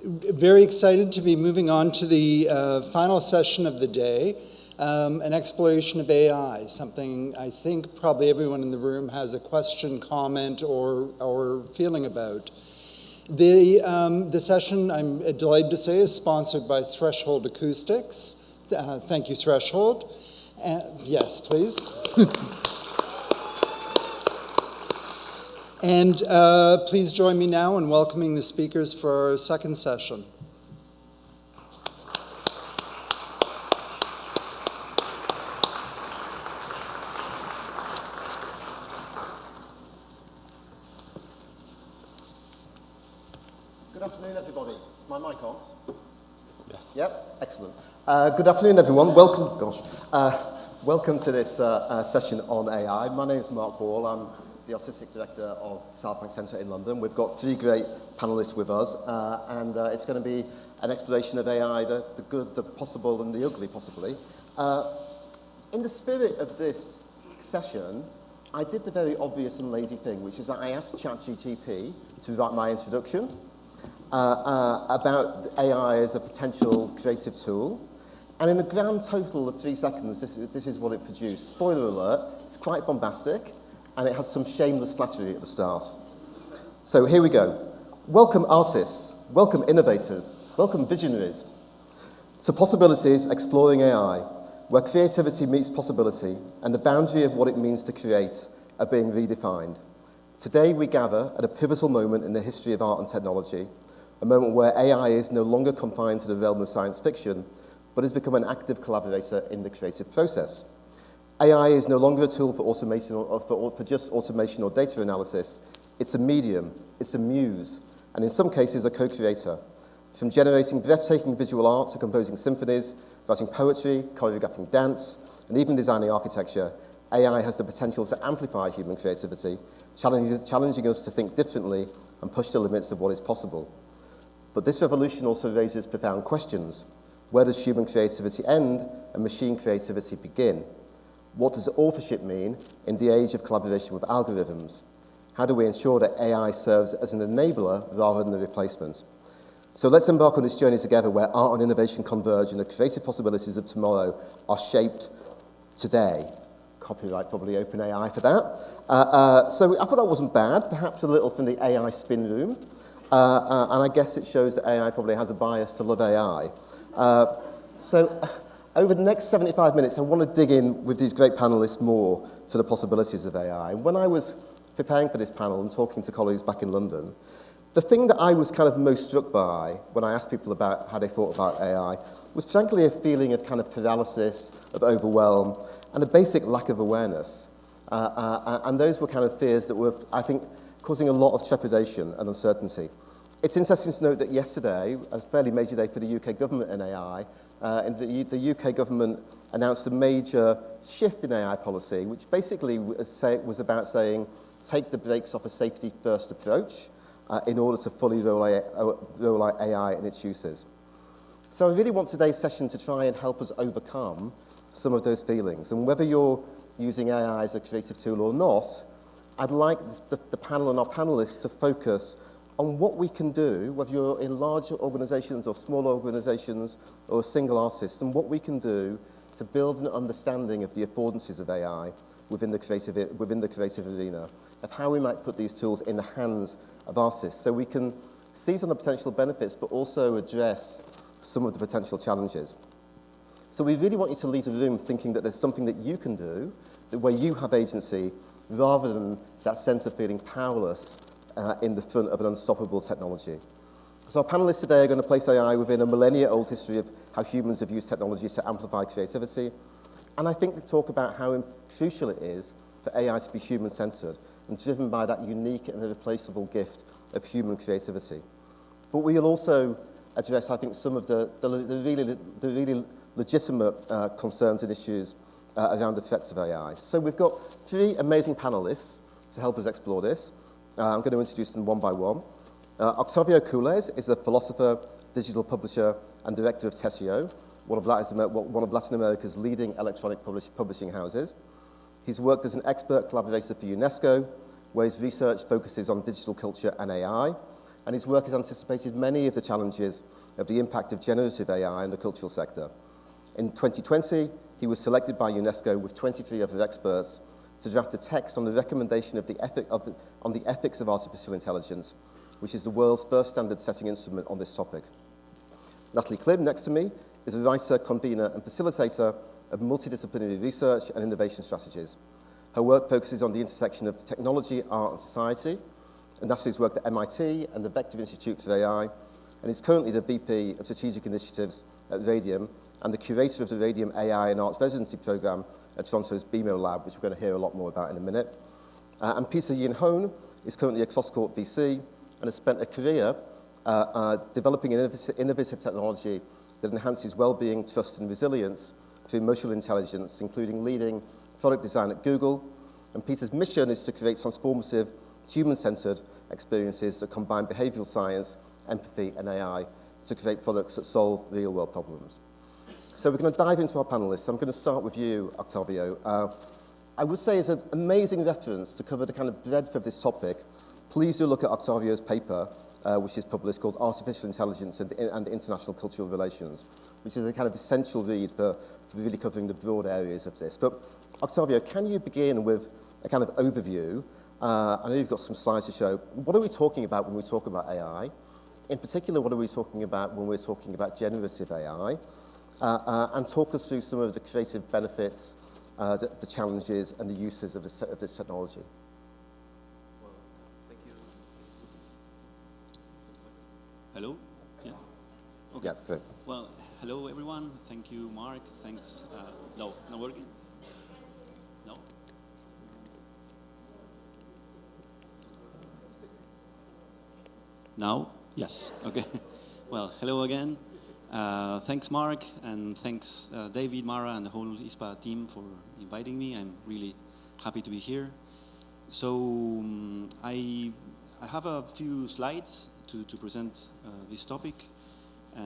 Very excited to be moving on to the final session of the day, an exploration of AI, something I think probably everyone in the room has a question, comment, or feeling about. The session, I'm delighted to say, is sponsored by Threshold Acoustics. Thank you, Threshold. Yes, please. And please join me now in welcoming the speakers for our second session. Good afternoon, everybody. Is my mic on? Yes. Yep, excellent. Good afternoon, everyone. Welcome to this session on AI. My name is Mark Ball. I'm the Artistic Director of South Bank Centre in London. We've got three great panellists with us, and it's going to be an exploration of AI, the good, the possible, and the ugly, possibly. In the spirit of this session, I did the very obvious and lazy thing, which is that I asked ChatGPT to write my introduction about AI as a potential creative tool. And in a grand total of 3 seconds, this is what it produced. Spoiler alert, it's quite bombastic, and it has some shameless flattery at the start. So here we go. Welcome artists, welcome innovators, welcome visionaries to Possibilities Exploring AI, where creativity meets possibility and the boundary of what it means to create are being redefined. Today we gather at a pivotal moment in the history of art and technology, a moment where AI is no longer confined to the realm of science fiction, but has become an active collaborator in the creative process. AI is no longer a tool for automation or for just automation or data analysis. It's a medium, it's a muse, and in some cases a co-creator. From generating breathtaking visual art to composing symphonies, writing poetry, choreographing dance, and even designing architecture, AI has the potential to amplify human creativity, challenging us to think differently and push the limits of what is possible. But this revolution also raises profound questions. Where does human creativity end and machine creativity begin? What does authorship mean in the age of collaboration with algorithms? How do we ensure that AI serves as an enabler rather than a replacement? So let's embark on this journey together where art and innovation converge and the creative possibilities of tomorrow are shaped today. Copyright probably OpenAI for that. So I thought that wasn't bad, perhaps a little from the AI spin room. And I guess it shows that AI probably has a bias to love AI. Over the next 75 minutes, I want to dig in with these great panelists more to the possibilities of AI. When I was preparing for this panel and talking to colleagues back in London, the thing that I was kind of most struck by when I asked people about how they thought about AI was frankly a feeling of kind of paralysis, of overwhelm, and a basic lack of awareness. And those were kind of fears that were, I think, causing a lot of trepidation and uncertainty. It's interesting to note that yesterday, a fairly major day for the UK government in AI, the UK government announced a major shift in AI policy, which basically was about saying, take the brakes off a safety-first approach in order to fully roll out AI and its uses. So I really want today's session to try and help us overcome some of those feelings. And whether you're using AI as a creative tool or not, I'd like the panel and our panelists to focus on what we can do, whether you're in larger organizations or small organizations or a single artist, and what we can do to build an understanding of the affordances of AI within the creative arena, of how we might put these tools in the hands of artists so we can seize on the potential benefits but also address some of the potential challenges. So we really want you to leave the room thinking that there's something that you can do, where you have agency, rather than that sense of feeling powerless in the front of an unstoppable technology. So our panelists today are going to place AI within a millennia-old history of how humans have used technology to amplify creativity. And I think to talk about how crucial it is for AI to be human-centered and driven by that unique and irreplaceable gift of human creativity. But we'll also address, I think, some of the really legitimate concerns and issues around the threats of AI. So we've got three amazing panelists to help us explore this. I'm going to introduce them one by one. Octavio Kulesz is a philosopher, digital publisher, and director of Tessio, one of Latin America's leading electronic publishing houses. He's worked as an expert collaborator for UNESCO, where his research focuses on digital culture and AI. and his work has anticipated many of the challenges of the impact of generative AI in the cultural sector. In 2020, he was selected by UNESCO with 23 other experts to draft a text on the recommendation of on the ethics of artificial intelligence, which is the world's first standard-setting instrument on this topic. Natalie Klym, next to me, is a writer, convener, and facilitator of multidisciplinary research and innovation strategies. Her work focuses on the intersection of technology, art, and society, and Natalie's worked at MIT and the Vector Institute for AI, and is currently the VP of Strategic Initiatives at Radium and the curator of the Radium AI and Arts Residency Programme at Toronto's BMO Lab, which we're going to hear a lot more about in a minute. And Peter Yin-Hone is currently a cross-court VC and has spent a career developing innovative technology that enhances well-being, trust, and resilience through emotional intelligence, including leading product design at Google. And Peter's mission is to create transformative, human-centered experiences that combine behavioral science, empathy, and AI to create products that solve real-world problems. So we're going to dive into our panelists. I'm going to start with you, Octavio. I would say as an amazing reference to cover the kind of breadth of this topic, please do look at Octavio's paper, which is published, called Artificial Intelligence and International Cultural Relations, which is a kind of essential read for really covering the broad areas of this. But Octavio, can you begin with a kind of overview? I know you've got some slides to show. What are we talking about when we talk about AI? In particular, what are we talking about when we're talking about generative AI? And talk us through some of the creative benefits, the challenges, and the uses of this technology. Well, thank you. Hello? Yeah. Okay. Yeah, great. Well, hello everyone. Thank you, Mark. Thanks. No, not working? No? Now? Yes. Okay. Well, hello again. Thanks, Mark, and thanks, David, Mara, and the whole ISPA team for inviting me. I'm really happy to be here. So I have a few slides to present this topic.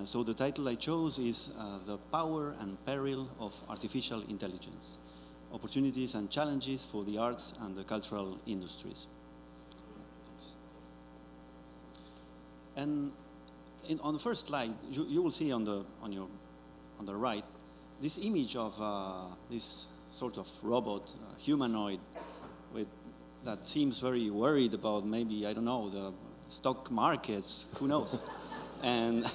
So the title I chose is The Power and Peril of Artificial Intelligence, Opportunities and Challenges for the Arts and the Cultural Industries. And on the first slide, you will see on the right this image of this sort of robot, humanoid, that seems very worried about maybe, I don't know, the stock markets, who knows. And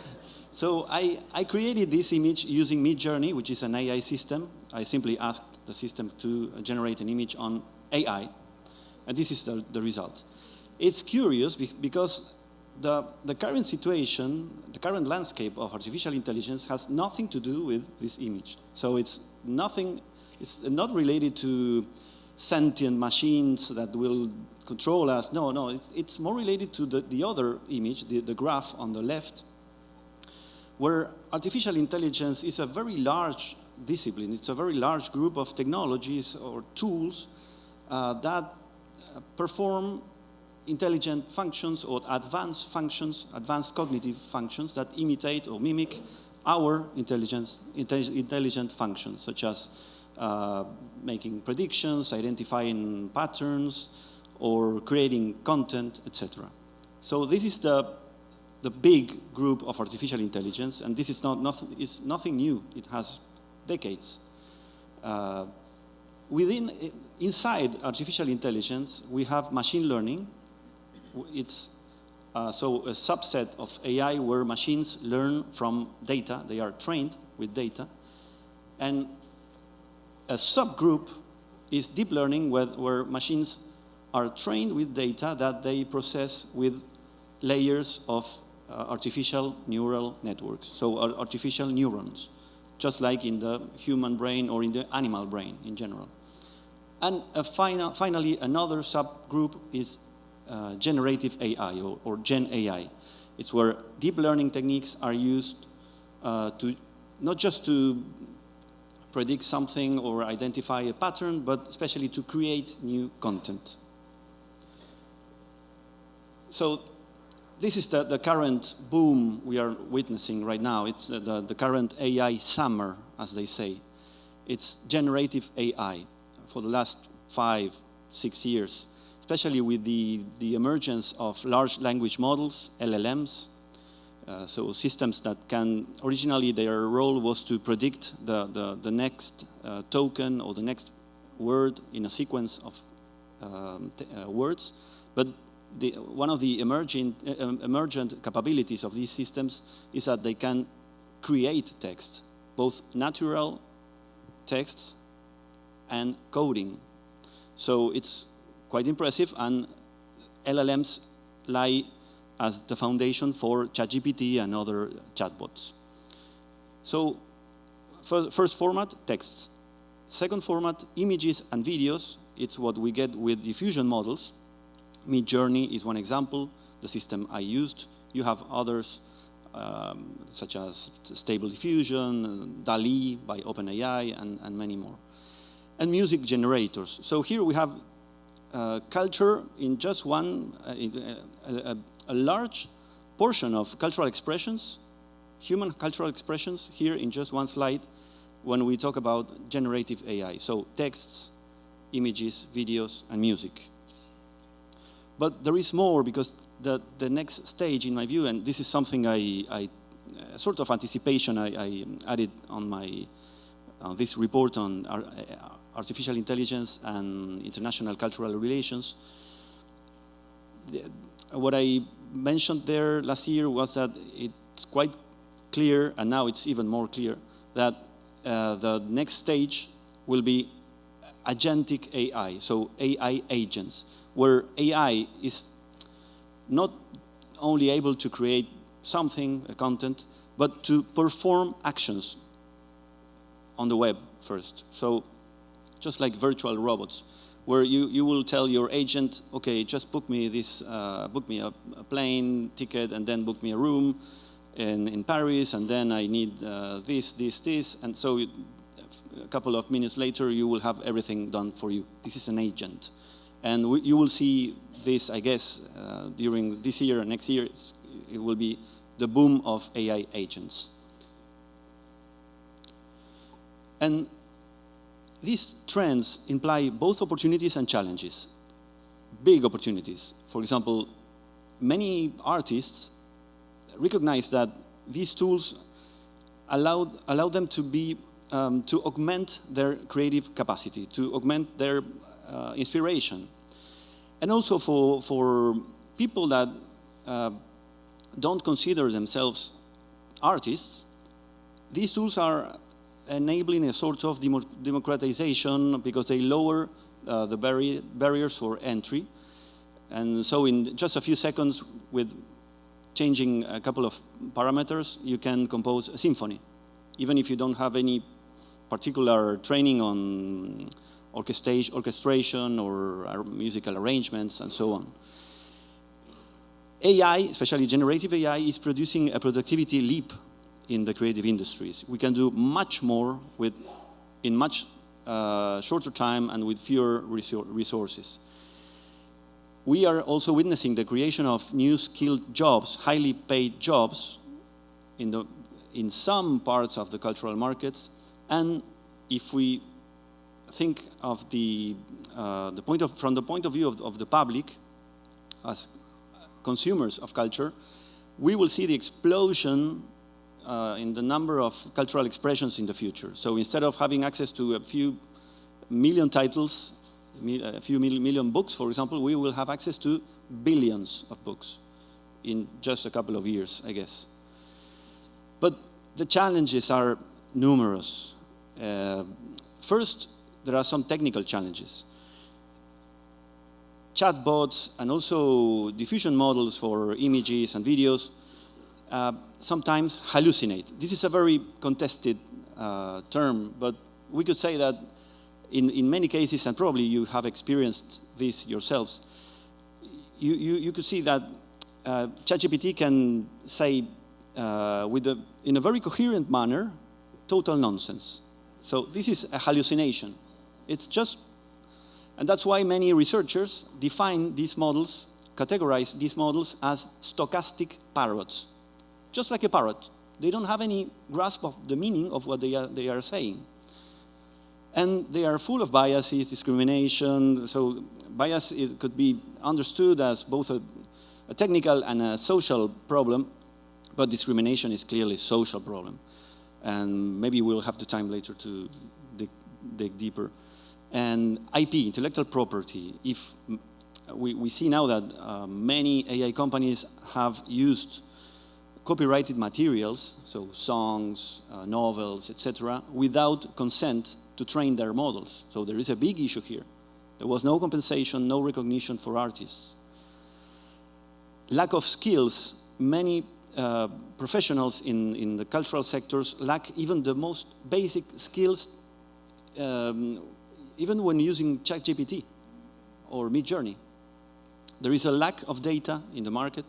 so I created this image using Midjourney, which is an AI system. I simply asked the system to generate an image on AI, and this is the result. It's curious because the current situation, the current landscape of artificial intelligence has nothing to do with this image. So it's not related to sentient machines that will control us. No, it's more related to the other image, the graph on the left, where artificial intelligence is a very large discipline. It's a very large group of technologies or tools that perform intelligent functions or advanced functions, advanced cognitive functions that imitate or mimic our intelligent functions, such as making predictions, identifying patterns, or creating content, etc. So this is the big group of artificial intelligence, and this is nothing new. It has decades. Inside artificial intelligence, we have machine learning. It's so a subset of AI where machines learn from data. They are trained with data. And a subgroup is deep learning, where machines are trained with data that they process with layers of artificial neural networks, so artificial neurons, just like in the human brain or in the animal brain in general. And finally, another subgroup is generative AI or Gen AI. It's where deep learning techniques are used to not just to predict something or identify a pattern, but especially to create new content. So this is the current boom we are witnessing right now. It's the current AI summer, as they say. It's generative AI for the last 5-6 years. especially with the emergence of large language models, LLMs, so systems that can, originally their role was to predict the next token or the next word in a sequence of words, but one of the emergent capabilities of these systems is that they can create text, both natural texts and coding. So it's quite impressive, and LLMs lie as the foundation for ChatGPT and other chatbots. So first format, texts. Second format, images and videos. It's what we get with diffusion models. Midjourney is one example, the system I used. You have others, such as Stable Diffusion, DALL-E by OpenAI, and many more. And music generators. So here we have culture in just one, a large portion of cultural expressions, human cultural expressions, here in just one slide when we talk about generative AI. So texts, images, videos, and music. But there is more, because the next stage, in my view, and this is something I sort of anticipation I added on my this report on artificial intelligence and international cultural relations. What I mentioned there last year was that it's quite clear, and now it's even more clear, that the next stage will be agentic AI, so AI agents, where AI is not only able to create something, a content, but to perform actions on the web first. So just like virtual robots, where you will tell your agent, okay, just book me this, book me a plane ticket, and then book me a room in Paris, and then I need this, and so a couple of minutes later, you will have everything done for you. This is an agent. And you will see this, I guess, during this year and next year, it will be the boom of AI agents. And these trends imply both opportunities and challenges. Big opportunities. For example, many artists recognize that these tools allow them to be to augment their creative capacity, to augment their inspiration. And also for people that don't consider themselves artists, these tools are enabling a sort of democratization, because they lower the barriers for entry. And so in just a few seconds, with changing a couple of parameters, you can compose a symphony, even if you don't have any particular training on orchestration or musical arrangements and so on. AI, especially generative AI, is producing a productivity leap in the creative industries. We can do much more in much shorter time and with fewer resources. We are also witnessing the creation of new skilled jobs, highly paid jobs in some parts of the cultural markets. And if we think of from the point of view of the public as consumers of culture, we will see the explosion in the number of cultural expressions in the future. So instead of having access to a few million titles, a few million books, for example, we will have access to billions of books in just a couple of years, I guess. But the challenges are numerous. First, there are some technical challenges. Chatbots and also diffusion models for images and videos sometimes hallucinate. This is a very contested term, but we could say that in many cases, and probably you have experienced this yourselves, you could see that ChatGPT can say in a very coherent manner total nonsense. So this is a hallucination. It's just, and that's why many researchers define these models, categorize these models as stochastic parrots. Just like a parrot. They don't have any grasp of the meaning of what they are saying. And they are full of biases, discrimination. So bias could be understood as both a technical and a social problem, but discrimination is clearly a social problem. And maybe we'll have the time later to dig deeper. And IP, intellectual property. If we see now that many AI companies have used copyrighted materials, so songs, novels, etc., without consent to train their models. So there is a big issue here. There was no compensation, no recognition for artists. Lack of skills. Many professionals in the cultural sectors lack even the most basic skills, even when using ChatGPT or Midjourney. There is a lack of data in the market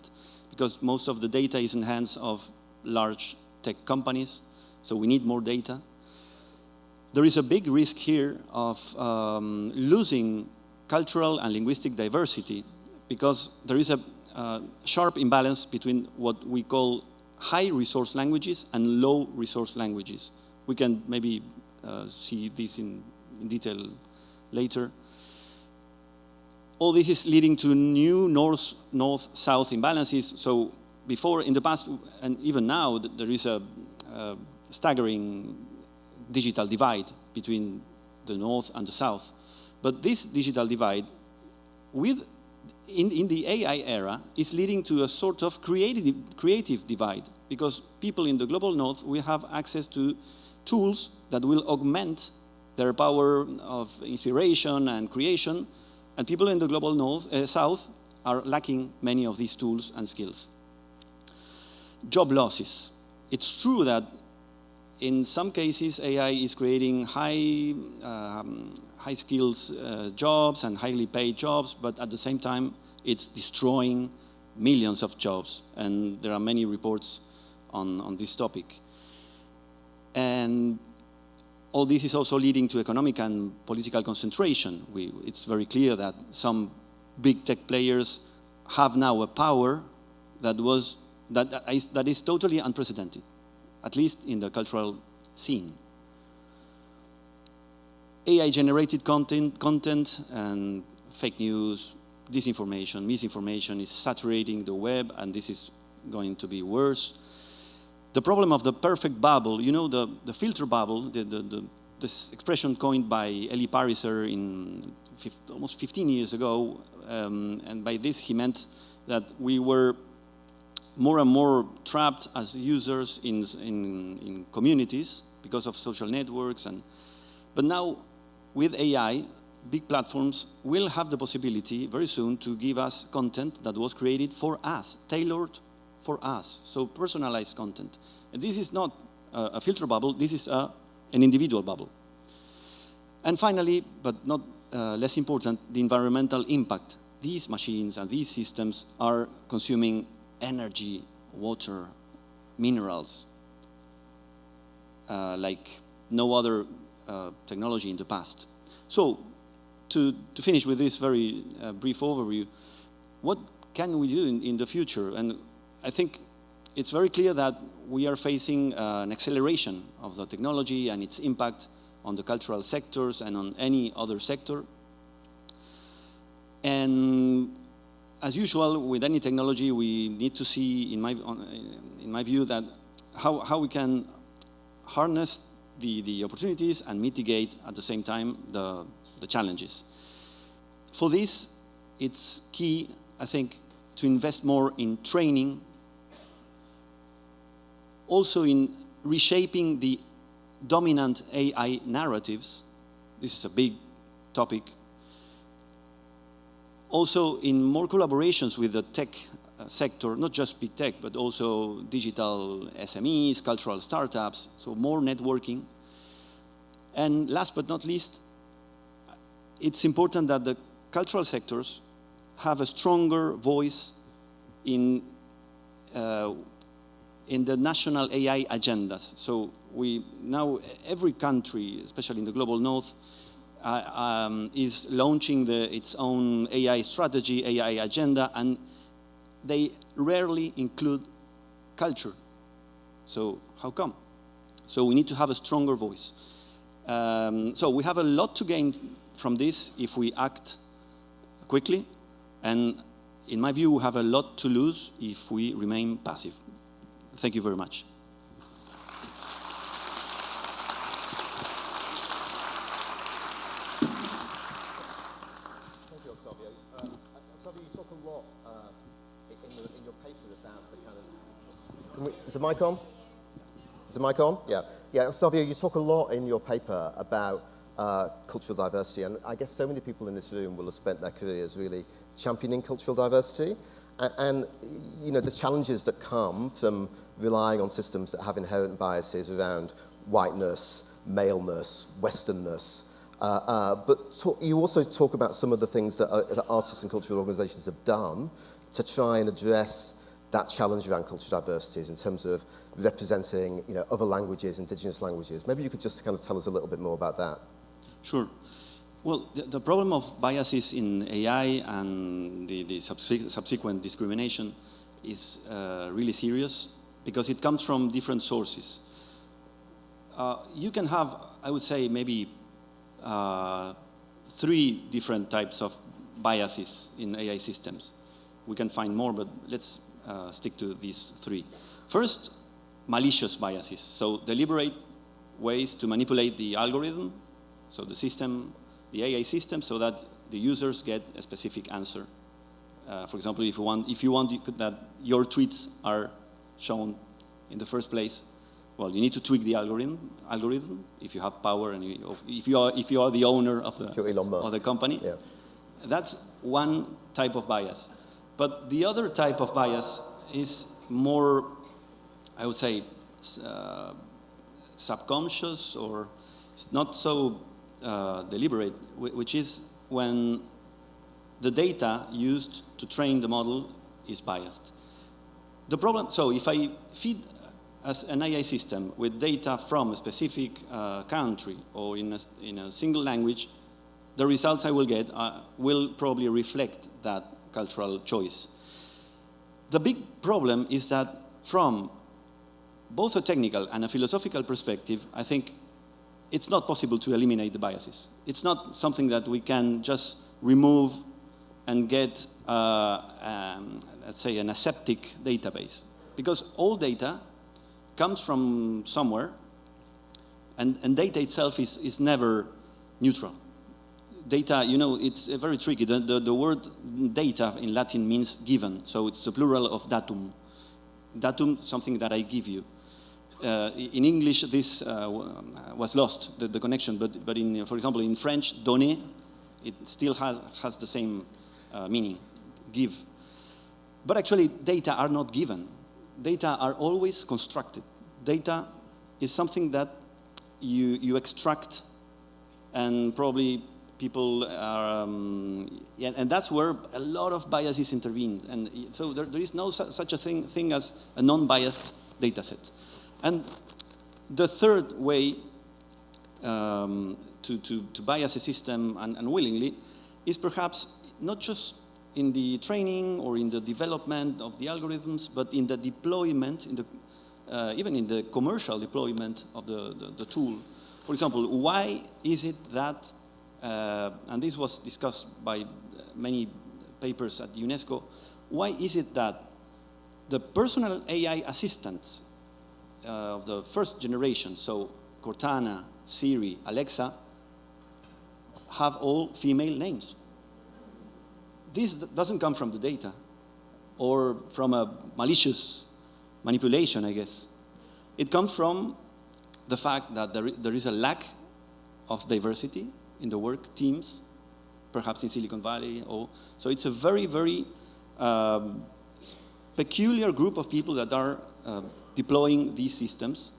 because most of the data is in the hands of large tech companies, so we need more data. There is a big risk here of losing cultural and linguistic diversity because there is a sharp imbalance between what we call high resource languages and low resource languages. We can maybe see this in detail later. All this is leading to new north-south imbalances. So before, in the past, and even now, there is a staggering digital divide between the north and the south. But this digital divide, in the AI era, is leading to a sort of creative divide, because people in the global north will have access to tools that will augment their power of inspiration and creation, and people in the global south are lacking many of these tools and skills. Job losses. It's true that in some cases AI is creating high skills jobs and highly paid jobs, but at the same time it's destroying millions of jobs, and there are many reports on this topic. And all this is also leading to economic and political concentration. It's very clear that some big tech players have now a power that is totally unprecedented, at least in the cultural scene. AI-generated content and fake news, disinformation, misinformation is saturating the web, and this is going to be worse. The problem of the perfect bubble, you know, the filter bubble, this expression coined by Elie Pariser almost 15 years ago, and by this he meant that we were more and more trapped as users in communities because of social networks. But now, with AI, big platforms will have the possibility very soon to give us content that was created for us, tailored for us, so personalized content. And this is not a filter bubble, this is an individual bubble. And finally, but not less important, the environmental impact. These machines and these systems are consuming energy, water, minerals, like no other technology in the past. So, to finish with this very brief overview, what can we do in the future? And I think it's very clear that we are facing an acceleration of the technology and its impact on the cultural sectors and on any other sector. And as usual, with any technology, we need to see, in my view, that how we can harness the opportunities and mitigate at the same time the challenges. For this, it's key, I think, to invest more in training, also in reshaping the dominant AI narratives. This is a big topic. Also in more collaborations with the tech sector, not just big tech, but also digital SMEs, cultural startups, so more networking. And last but not least, it's important that the cultural sectors have a stronger voice in the national AI agendas. So now every country, especially in the global north, is launching its own AI strategy, AI agenda, and they rarely include culture. So how come? So we need to have a stronger voice. So we have a lot to gain from this if we act quickly, and in my view, we have a lot to lose if we remain passive. Thank you very much. Thank you, Octavio. Octavio, you talk a lot in your paper about the kind of... Is the mic on? Is the mic on? Yeah. Yeah, Octavio, you talk a lot in your paper about cultural diversity, and I guess so many people in this room will have spent their careers really championing cultural diversity, and you know, the challenges that come from relying on systems that have inherent biases around whiteness, maleness, Westernness. But you also talk about some of the things that artists and cultural organizations have done to try and address that challenge around cultural diversities in terms of representing, you know, other languages, indigenous languages. Maybe you could just kind of tell us a little bit more about that. Sure. Well, the problem of biases in AI and the subsequent discrimination is really serious because it comes from different sources. You can have, I would say, maybe 3 different types of biases in AI systems. We can find more, but let's stick to these 3. First, malicious biases, so deliberate ways to manipulate the algorithm, so the system, the AI system, so that the users get a specific answer. For example, if you want that your tweets are shown in the first place, well, you need to tweak the algorithm if you have power and if you are the owner of the company. Yeah. That's one type of bias. But the other type of bias is more, I would say, subconscious, or it's not so deliberate, which is when the data used to train the model is biased. The problem, so if I feed as an AI system with data from a specific country or in a single language, the results I will get will probably reflect that cultural choice. The big problem is that from both a technical and a philosophical perspective, I think it's not possible to eliminate the biases. It's not something that we can just remove and get, let's say, an aseptic database. Because all data comes from somewhere, and data itself is never neutral. Data, you know, it's very tricky. The word data in Latin means given, so it's the plural of datum. Datum, something that I give you. In English, this was lost, the connection, but for example, in French, donner, it still has the same meaning, give. But actually, data are not given. Data are always constructed. Data is something that you extract, and probably people are, and that's where a lot of biases intervene. And so there is no such a thing as a non-biased data set. And the third way to bias a system unwillingly is perhaps not just in the training or in the development of the algorithms, but in the deployment, even in the commercial deployment of the tool. For example, why is it that, and this was discussed by many papers at UNESCO, why is it that the personal AI assistants of the first generation, so Cortana, Siri, Alexa, have all female names? This doesn't come from the data or from a malicious manipulation, I guess. It comes from the fact that there is a lack of diversity in the work teams, perhaps in Silicon Valley. So it's a very, very peculiar group of people that are deploying these systems.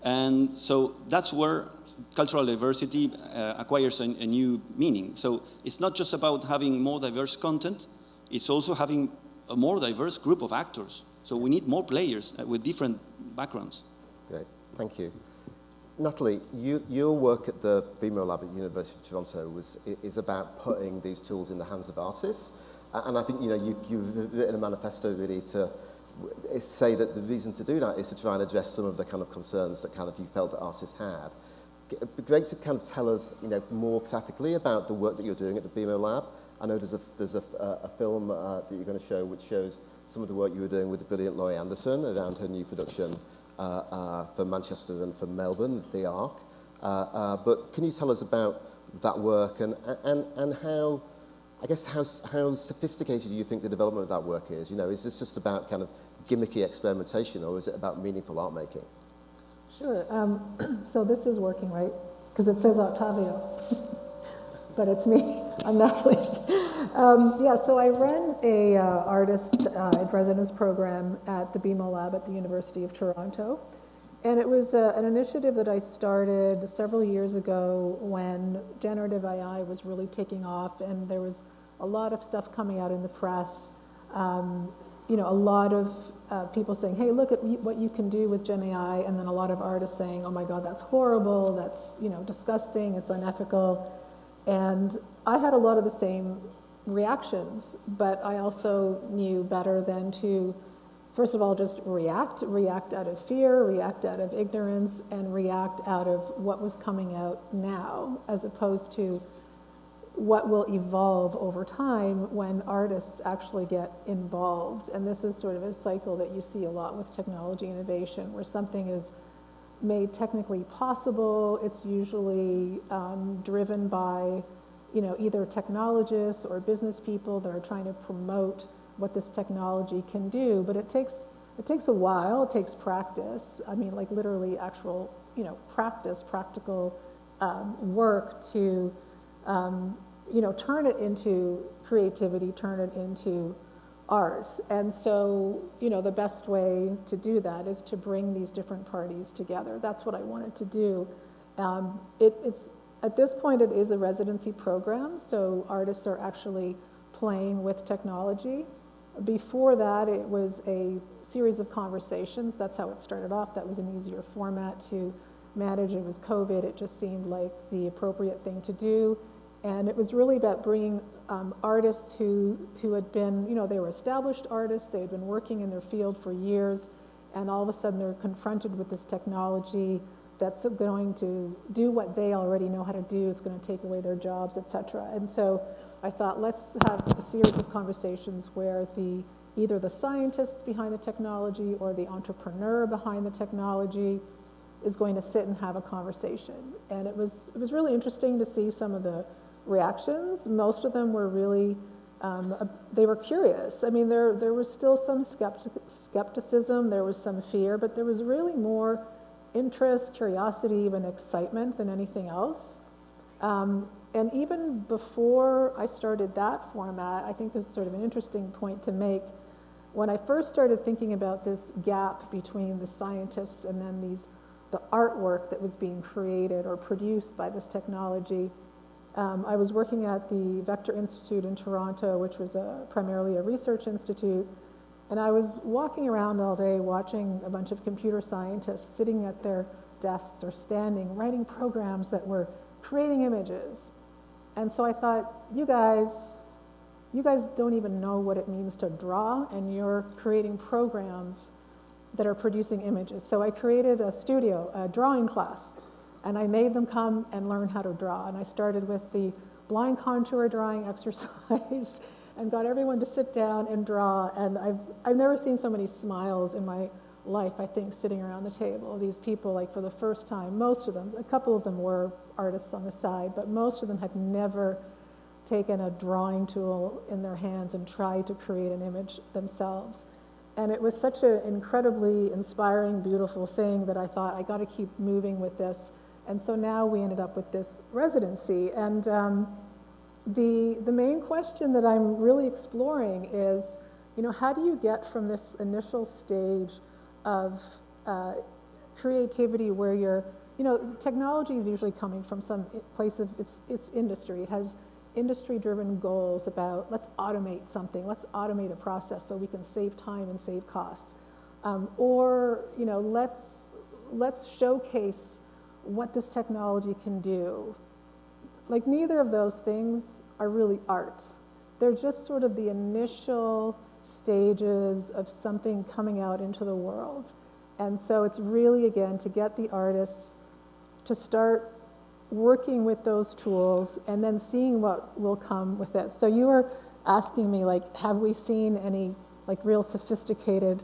And so that's where cultural diversity acquires a new meaning. So it's not just about having more diverse content, it's also having a more diverse group of actors. So we need more players with different backgrounds. Great, thank you. Natalie, your work at the BMO Lab at University of Toronto is about putting these tools in the hands of artists. And I think you've written a manifesto really to say that the reason to do that is to try and address some of the kind of concerns that kind of you felt that artists had. it'd be great to kind of tell us, more practically about the work that you're doing at the BMO Lab. I know there's a film that you're going to show which shows some of the work you were doing with the brilliant Laurie Anderson around her new production for Manchester and for Melbourne, The Ark. But can you tell us about that work and how, I guess, how sophisticated do you think the development of that work is? Is this just about kind of gimmicky experimentation, or is it about meaningful art making? Sure. So this is working, right? Because it says Octavio, but it's me. I'm Natalie. So I run a artist in residence program at the BMO Lab at the University of Toronto. And it was an initiative that I started several years ago when generative AI was really taking off, and there was a lot of stuff coming out in the press. A lot of people saying, hey, look at what you can do with Gen AI, and then a lot of artists saying, oh my God, that's horrible, that's disgusting, it's unethical. And I had a lot of the same reactions, but I also knew better than to, first of all, just react out of fear, react out of ignorance, and react out of what was coming out now, as opposed to what will evolve over time when artists actually get involved. And this is sort of a cycle that you see a lot with technology innovation, where something is made technically possible. It's usually driven by either technologists or business people that are trying to promote what this technology can do, but it takes a while. It takes practice. I mean, like literally actual practical work to turn it into creativity, turn it into art. And so the best way to do that is to bring these different parties together. That's what I wanted to do. It's at this point it is a residency program, so artists are actually playing with technology. Before that, it was a series of conversations. That's how it started off. That was an easier format to manage. It was COVID. It just seemed like the appropriate thing to do. And it was really about bringing artists who had been, they were established artists. They had been working in their field for years. And all of a sudden, they're confronted with this technology that's going to do what they already know how to do. It's going to take away their jobs, et cetera. And so I thought, let's have a series of conversations where either the scientist behind the technology or the entrepreneur behind the technology is going to sit and have a conversation. And it was really interesting to see some of the reactions. Most of them were really, they were curious. I mean, there was still some skepticism, there was some fear, but there was really more interest, curiosity, even excitement than anything else. And even before I started that format, I think this is sort of an interesting point to make. When I first started thinking about this gap between the scientists and then the artwork that was being created or produced by this technology, I was working at the Vector Institute in Toronto, which was primarily a research institute. And I was walking around all day watching a bunch of computer scientists sitting at their desks or standing, writing programs that were creating images. And so I thought, you guys don't even know what it means to draw, and you're creating programs that are producing images. So I created a studio, a drawing class, and I made them come and learn how to draw. And I started with the blind contour drawing exercise and got everyone to sit down and draw. And I've never seen so many smiles in my life, I think, sitting around the table. These people, like for the first time, most of them, a couple of them were artists on the side, but most of them had never taken a drawing tool in their hands and tried to create an image themselves. And it was such an incredibly inspiring, beautiful thing that I thought, I got to keep moving with this. And so now we ended up with this residency. And the main question that I'm really exploring is, how do you get from this initial stage of creativity where you're, technology is usually coming from some place of its industry. It has industry-driven goals about let's automate something, let's automate a process so we can save time and save costs, or let's showcase what this technology can do. Like, neither of those things are really art. They're just sort of the initial stages of something coming out into the world. And so it's really, again, to get the artists to start working with those tools and then seeing what will come with it. So you were asking me, like, have we seen any like real sophisticated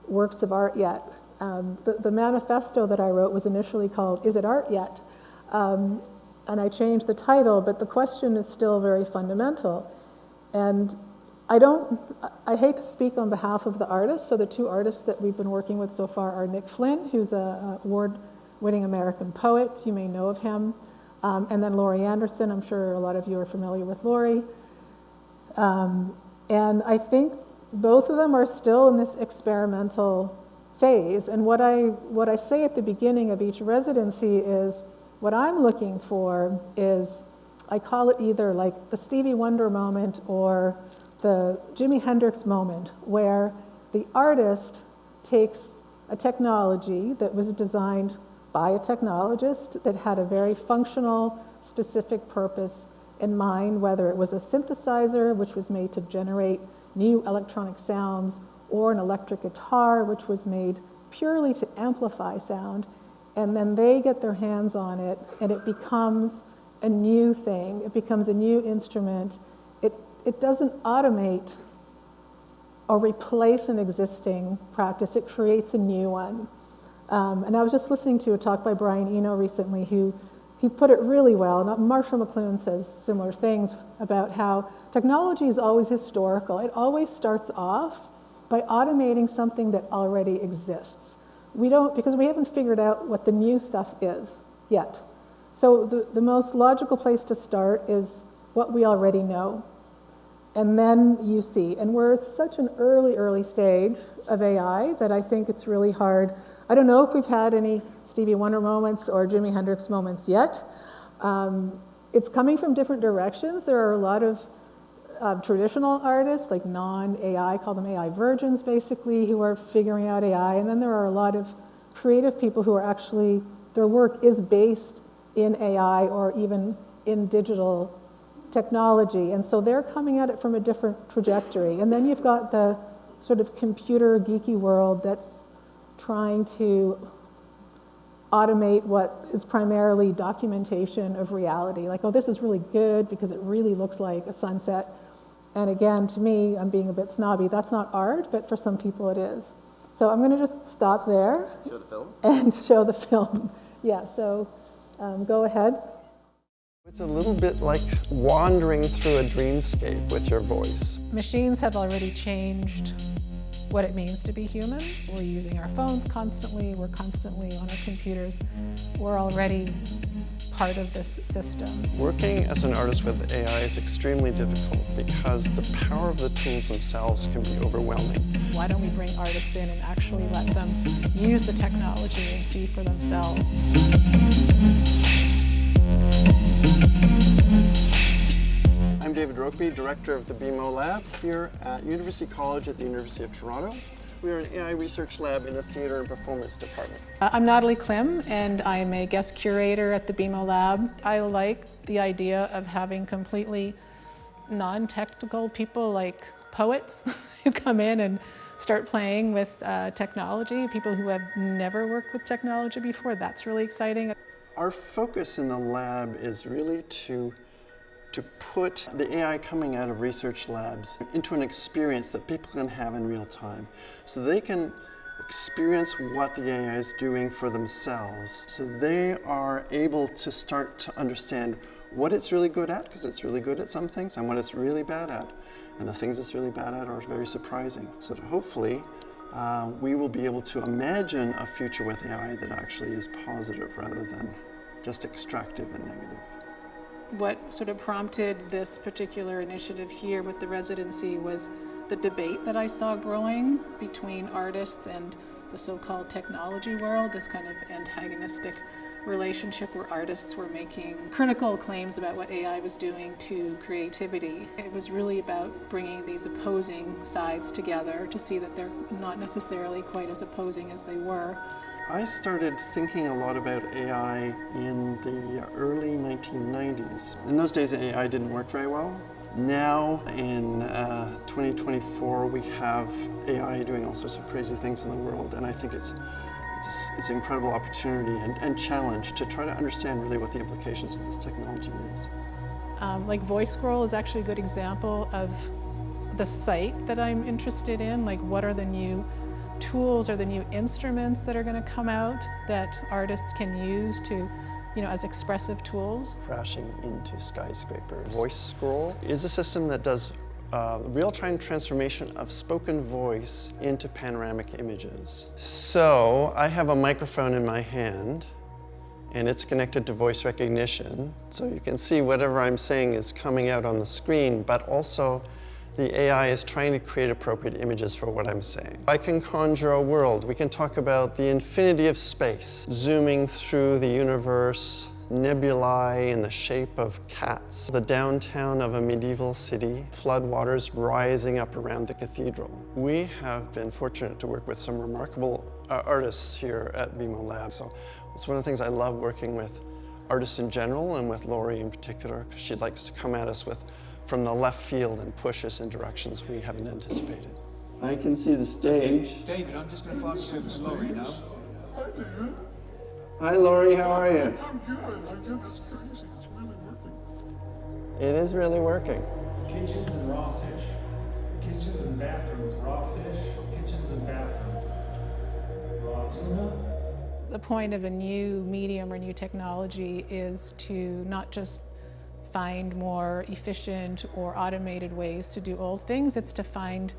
works of art yet? The manifesto that I wrote was initially called, Is It Art Yet? And I changed the title, but the question is still very fundamental. And I hate to speak on behalf of the artists, so the two artists that we've been working with so far are Nick Flynn, who's an award-winning American poet, you may know of him, and then Laurie Anderson. I'm sure a lot of you are familiar with Laurie. And I think both of them are still in this experimental phase, and what I say at the beginning of each residency is, what I'm looking for is, I call it either like the Stevie Wonder moment or the Jimi Hendrix moment, where the artist takes a technology that was designed by a technologist that had a very functional, specific purpose in mind, whether it was a synthesizer, which was made to generate new electronic sounds, or an electric guitar, which was made purely to amplify sound, and then they get their hands on it, and it becomes a new thing. It becomes a new instrument. It doesn't automate or replace an existing practice. It creates a new one. And I was just listening to a talk by Brian Eno recently, he put it really well. And Marshall McLuhan says similar things about how technology is always historical. It always starts off by automating something that already exists. Because we haven't figured out what the new stuff is yet. So the most logical place to start is what we already know. And then you see, and we're at such an early stage of AI that I think it's really hard. I don't know if we've had any Stevie Wonder moments or Jimi Hendrix moments yet. It's coming from different directions. There are a lot of traditional artists, like non-AI, call them AI virgins basically, who are figuring out AI. And then there are a lot of creative people who are actually, their work is based in AI or even in digital technology. And so they're coming at it from a different trajectory. And then you've got the sort of computer geeky world that's trying to automate what is primarily documentation of reality. Like, oh, this is really good because it really looks like a sunset. And again, to me, I'm being a bit snobby, that's not art, but for some people it is. So I'm gonna just stop there. Show the film? And show the film. Yeah, so go ahead. It's a little bit like wandering through a dreamscape with your voice. Machines have already changed what it means to be human. We're using our phones constantly, we're constantly on our computers. We're already part of this system. Working as an artist with AI is extremely difficult because the power of the tools themselves can be overwhelming. Why don't we bring artists in and actually let them use the technology and see for themselves? I'm David Rokeby, director of the BMO Lab here at University College at the University of Toronto. We are an AI research lab in the theater and performance department. I'm Natalie Klym, and I'm a guest curator at the BMO Lab. I like the idea of having completely non-technical people like poets who come in and start playing with technology, people who have never worked with technology before. That's really exciting. Our focus in the lab is really to put the AI coming out of research labs into an experience that people can have in real time. So they can experience what the AI is doing for themselves. So they are able to start to understand what it's really good at, because it's really good at some things, and what it's really bad at. And the things it's really bad at are very surprising. So that hopefully we will be able to imagine a future with AI that actually is positive rather than just extractive and negative. What sort of prompted this particular initiative here with the residency was the debate that I saw growing between artists and the so-called technology world, this kind of antagonistic relationship where artists were making critical claims about what AI was doing to creativity. It was really about bringing these opposing sides together to see that they're not necessarily quite as opposing as they were. I started thinking a lot about AI in the early 1990s. In those days, AI didn't work very well. Now, in 2024, we have AI doing all sorts of crazy things in the world, and I think it's It's an incredible opportunity and challenge to try to understand really what the implications of this technology is. Like Voice Scroll is actually a good example of the site that I'm interested in. Like, what are the new tools or the new instruments that are going to come out that artists can use to, as expressive tools? Crashing into skyscrapers. Voice Scroll is a system that does real-time transformation of spoken voice into panoramic images. So I have a microphone in my hand, and it's connected to voice recognition. So you can see whatever I'm saying is coming out on the screen, but also the AI is trying to create appropriate images for what I'm saying. I can conjure a world. We can talk about the infinity of space, zooming through the universe, nebulae in the shape of cats, the downtown of a medieval city, floodwaters rising up around the cathedral. We have been fortunate to work with some remarkable artists here at BMO Lab. So it's one of the things I love working with artists in general and with Laurie in particular, because she likes to come at us from the left field and push us in directions we haven't anticipated. I can see the stage. David, I'm just going to pass you over to Laurie now. Hi, David. Hi, Laurie, how are you? I'm good. It's crazy. It's really working. It is really working. Kitchens and raw fish. Kitchens and bathrooms. Raw fish. Kitchens and bathrooms. Raw tuna. The point of a new medium or new technology is to not just find more efficient or automated ways to do old things. It's to find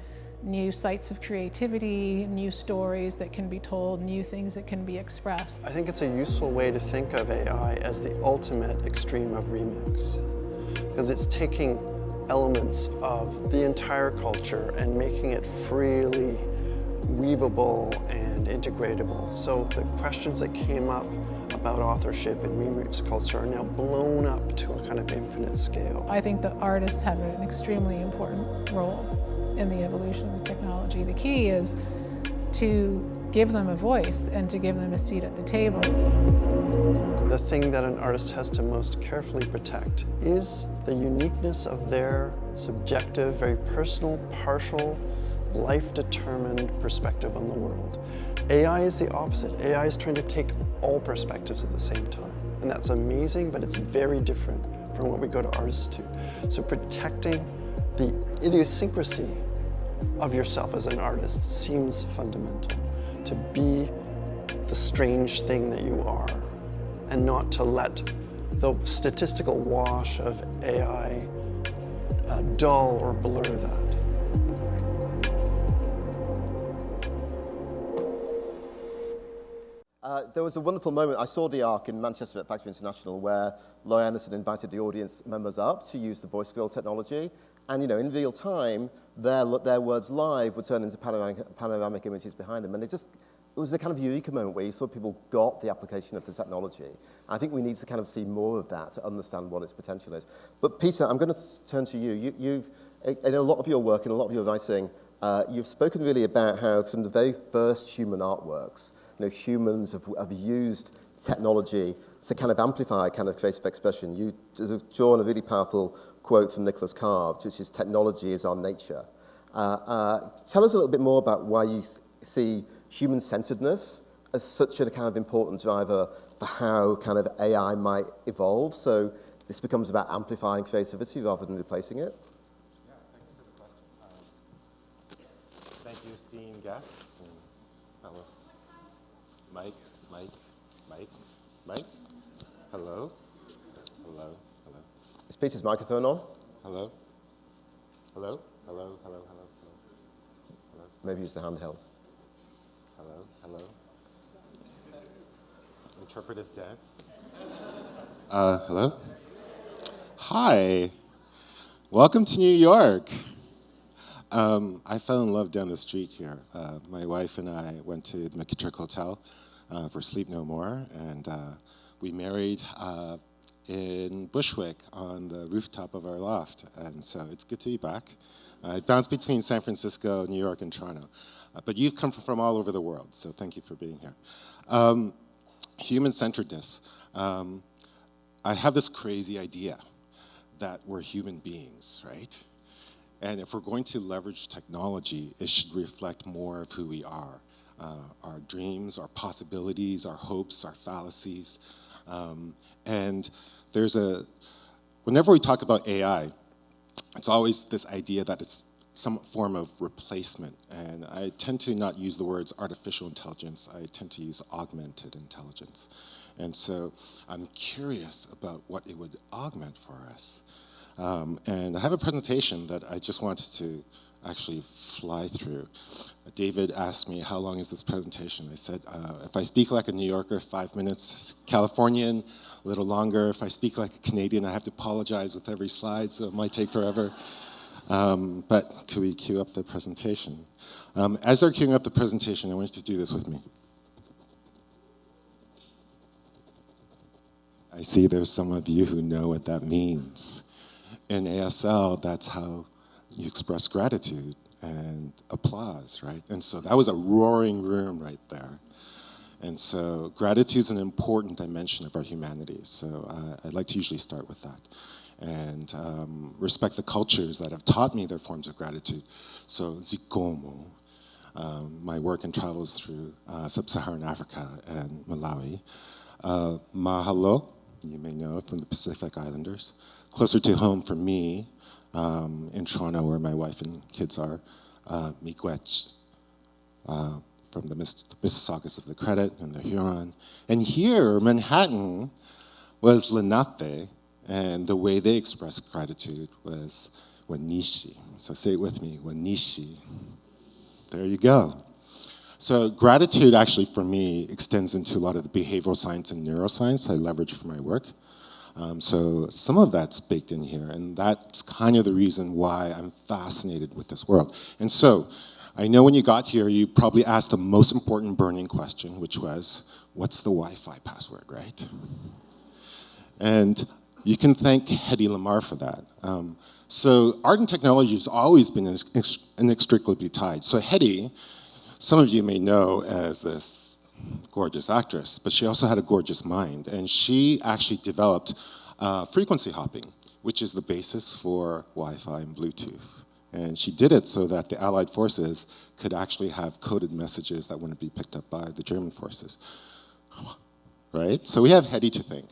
new sites of creativity, new stories that can be told, new things that can be expressed. I think it's a useful way to think of AI as the ultimate extreme of remix, because it's taking elements of the entire culture and making it freely weavable and integratable. So the questions that came up about authorship and remix culture are now blown up to a kind of infinite scale. I think that artists have an extremely important role in the evolution of the technology. The key is to give them a voice and to give them a seat at the table. The thing that an artist has to most carefully protect is the uniqueness of their subjective, very personal, partial, life-determined perspective on the world. AI is the opposite. AI is trying to take all perspectives at the same time. And that's amazing, but it's very different from what we go to artists to. So protecting the idiosyncrasy of yourself as an artist seems fundamental. To be the strange thing that you are, and not to let the statistical wash of AI dull or blur that. There was a wonderful moment. I saw the ARC in Manchester at Factory International where Laurie Anderson invited the audience members up to use the voice scroll technology. And in real time, their words live would turn into panoramic images behind them. And it was a kind of eureka moment where you saw people got the application of the technology. I think we need to kind of see more of that to understand what its potential is. But Peter, I'm going to turn to you. You've, in a lot of your work, in a lot of your writing, you've spoken really about how from the very first human artworks, humans have used technology to kind of amplify kind of creative expression. You drawn a really powerful quote from Nicholas Carves, which is, "Technology is our nature." Tell us a little bit more about why you see human-centeredness as such a kind of important driver for how kind of AI might evolve. So this becomes about amplifying creativity rather than replacing it. Yeah, thanks for the question. Thank you, esteemed guests and fellows. Mike. Hello. Is Peter's microphone on? Hello. Maybe use the handheld. Hello. Interpretive dance. Hello. Hi. Welcome to New York. I fell in love down the street here. My wife and I went to the McKittrick Hotel for Sleep No More, and we married in Bushwick on the rooftop of our loft, and so it's good to be back. I bounced between San Francisco, New York, and Toronto, but you've come from all over the world, so thank you for being here. Human-centeredness. I have this crazy idea that we're human beings, right? And if we're going to leverage technology, it should reflect more of who we are. our dreams, our possibilities, our hopes, our fallacies. And whenever we talk about AI, it's always this idea that it's some form of replacement. And I tend to not use the words artificial intelligence. I tend to use augmented intelligence. And so I'm curious about what it would augment for us. And I have a presentation that I just wanted to actually fly through. David asked me, how long is this presentation? I said, if I speak like a New Yorker, 5 minutes. Californian, a little longer. If I speak like a Canadian, I have to apologize with every slide, so it might take forever. But could we cue up the presentation? As they're queuing up the presentation, I want you to do this with me. I see there's some of you who know what that means. In ASL, that's how you express gratitude and applause, right? And so that was a roaring room right there. And so gratitude is an important dimension of our humanity. So I'd like to usually start with that. And respect the cultures that have taught me their forms of gratitude. So Zikomo, my work and travels through sub-Saharan Africa and Malawi. Mahalo, you may know from the Pacific Islanders. Closer to home for me, in Toronto, where my wife and kids are, Miigwech, from the Mississaugas of the Credit and the Huron. And here, Manhattan, was Lenape, and the way they expressed gratitude was Wanishi. So say it with me, Wanishi. There you go. So gratitude actually for me extends into a lot of the behavioral science and neuroscience I leverage for my work. So some of that's baked in here, and that's kind of the reason why I'm fascinated with this world. And so I know when you got here, you probably asked the most important burning question, which was, what's the Wi-Fi password, right? And you can thank Hedy Lamarr for that. So art and technology has always been inextricably tied. So Hedy, some of you may know as this gorgeous actress, but she also had a gorgeous mind. And she actually developed frequency hopping, which is the basis for Wi-Fi and Bluetooth. And she did it so that the Allied forces could actually have coded messages that wouldn't be picked up by the German forces. Right? So we have Hedy to thank.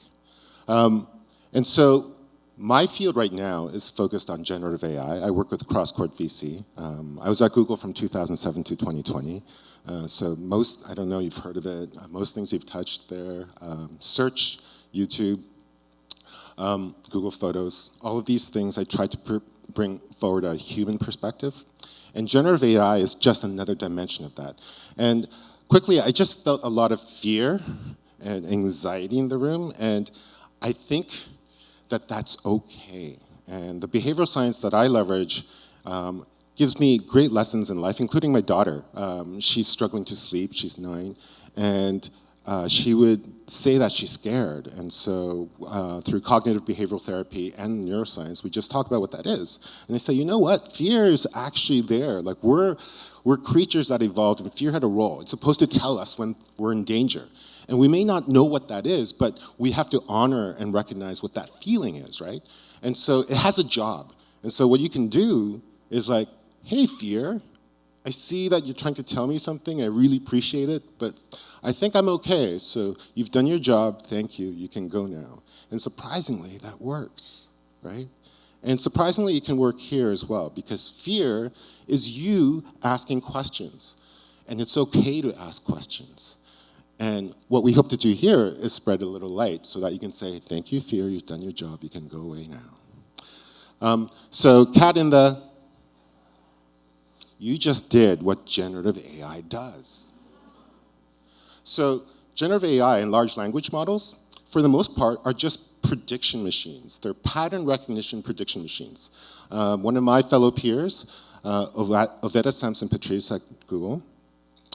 And so my field right now is focused on generative AI. I work with CrossCourt VC. I was at Google from 2007 to 2020. So most, I don't know, you've heard of it. Most things you've touched there. Search, YouTube, Google Photos, all of these things I try to bring forward a human perspective. And generative AI is just another dimension of that. And quickly, I just felt a lot of fear and anxiety in the room. And I think that that's okay. And the behavioral science that I leverage gives me great lessons in life, including my daughter. She's struggling to sleep, she's 9, and she would say that she's scared. And so through cognitive behavioral therapy and neuroscience, we just talk about what that is. And they say, you know what, fear is actually there. Like we're creatures that evolved and fear had a role. It's supposed to tell us when we're in danger. And we may not know what that is, but we have to honor and recognize what that feeling is, right? And so it has a job. And so what you can do is like, hey, fear, I see that you're trying to tell me something. I really appreciate it, but I think I'm okay. So you've done your job. Thank you. You can go now. And surprisingly, that works, right? And surprisingly, it can work here as well, because fear is you asking questions. And it's okay to ask questions. And what we hope to do here is spread a little light so that you can say, thank you, fear, you've done your job, you can go away now. So cat in the, you just did what generative AI does. So generative AI and large language models, for the most part, are just prediction machines. They're pattern recognition prediction machines. One of my fellow peers, Oveta Sampson-Patrice at Google,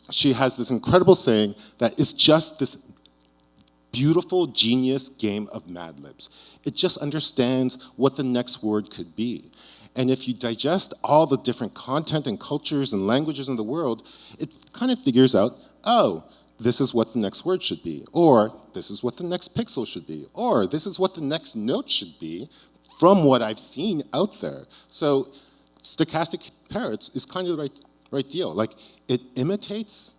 she has this incredible saying that it's just this beautiful genius game of Mad Libs. It just understands what the next word could be. And if you digest all the different content and cultures and languages in the world, it kind of figures out, oh, this is what the next word should be, or this is what the next pixel should be, or this is what the next note should be from what I've seen out there. So stochastic parrots is kind of the right deal. Like, it imitates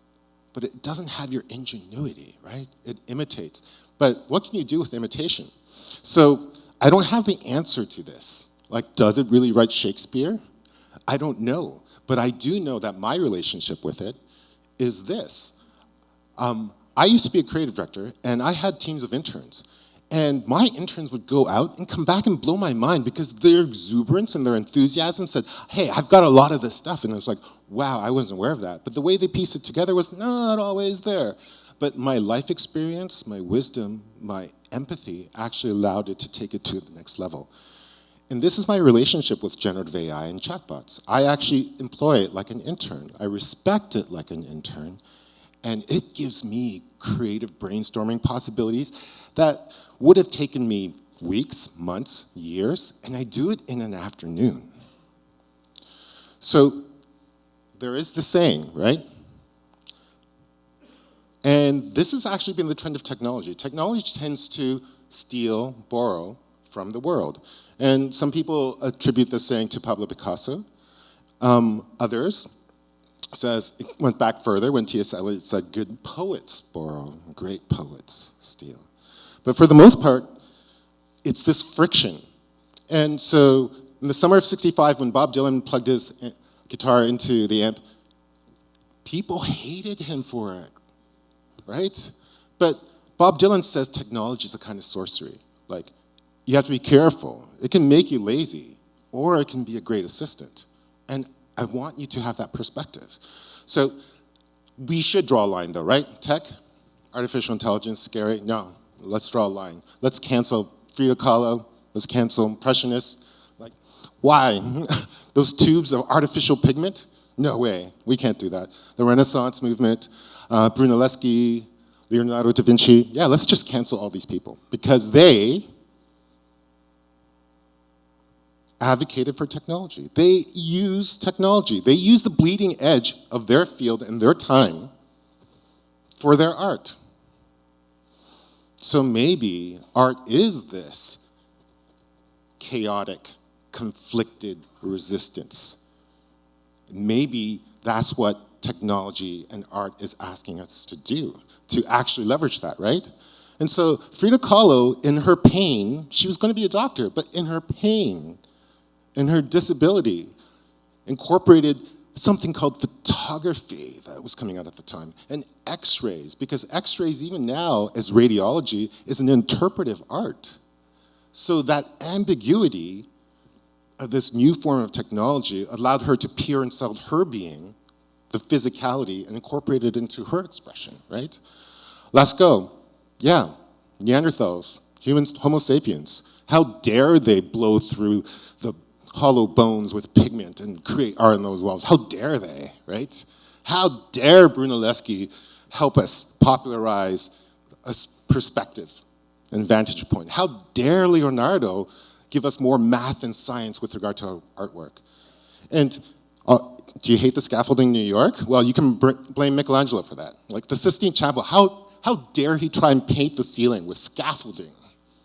but it doesn't have your ingenuity, right? It imitates. But what can you do with imitation? So I don't have the answer to this. Like, does it really write Shakespeare? I don't know. But I do know that my relationship with it is this. I used to be a creative director, and I had teams of interns. And my interns would go out and come back and blow my mind because their exuberance and their enthusiasm said, hey, I've got a lot of this stuff. And I was like, wow, I wasn't aware of that. But the way they pieced it together was not always there. But my life experience, my wisdom, my empathy actually allowed it to take it to the next level. And this is my relationship with generative AI and chatbots. I actually employ it like an intern. I respect it like an intern. And it gives me creative brainstorming possibilities that would have taken me weeks, months, years, and I do it in an afternoon. So there is the saying, right? And this has actually been the trend of technology. Technology tends to steal, borrow from the world. And some people attribute this saying to Pablo Picasso. Others says, it went back further when T.S. Eliot said, good poets borrow, great poets steal. But for the most part, it's this friction. And so in the summer of '65, when Bob Dylan plugged his guitar into the amp, people hated him for it, right? But Bob Dylan says technology is a kind of sorcery. Like, you have to be careful. It can make you lazy, or it can be a great assistant. And I want you to have that perspective. So we should draw a line though, right? Tech, artificial intelligence, scary? No, let's draw a line. Let's cancel Frida Kahlo, let's cancel Impressionists. Like, why? Those tubes of artificial pigment? No way, we can't do that. The Renaissance movement, Brunelleschi, Leonardo da Vinci, yeah, let's just cancel all these people because they advocated for technology. They use technology. They use the bleeding edge of their field and their time for their art. So maybe art is this chaotic, conflicted resistance. Maybe that's what technology and art is asking us to do, to actually leverage that, right? And so Frida Kahlo, in her pain, she was going to be a doctor, but in her pain, in her disability, incorporated something called photography that was coming out at the time, and x-rays, because x-rays even now, as radiology, is an interpretive art. So that ambiguity of this new form of technology allowed her to peer inside her being, the physicality, and incorporate it into her expression, right? Let's go. Yeah, Neanderthals, humans, Homo sapiens. How dare they blow through the hollow bones with pigment and create art in those walls? How dare they, right? How dare Brunelleschi help us popularize a perspective and vantage point? How dare Leonardo give us more math and science with regard to artwork? And do you hate the scaffolding in New York? Well, you can blame Michelangelo for that. Like the Sistine Chapel, how dare he try and paint the ceiling with scaffolding?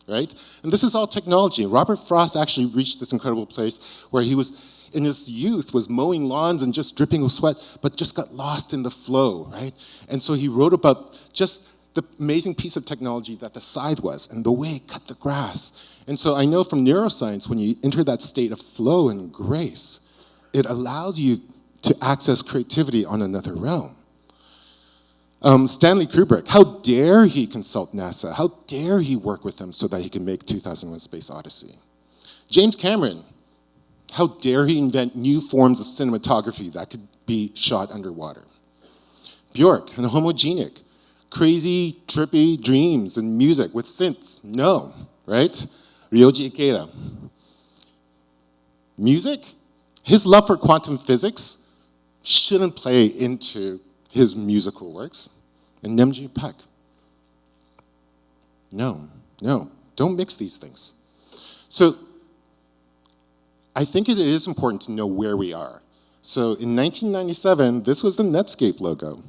Right? And this is all technology. Robert Frost actually reached this incredible place where he was, in his youth, was mowing lawns and just dripping with sweat, but just got lost in the flow, right? And so he wrote about just the amazing piece of technology that the scythe was and the way it cut the grass. And so I know from neuroscience, when you enter that state of flow and grace, it allows you to access creativity on another realm. Stanley Kubrick, how dare he consult NASA? How dare he work with them so that he can make 2001: Space Odyssey? James Cameron, how dare he invent new forms of cinematography that could be shot underwater? Bjork and Homogenic, crazy, trippy dreams and music with synths. No, right? Ryoji Ikeda. Music, his love for quantum physics shouldn't play into his musical works. And Namjoon Paik. No, don't mix these things. So I think it is important to know where we are. So in 1997, this was the Netscape logo.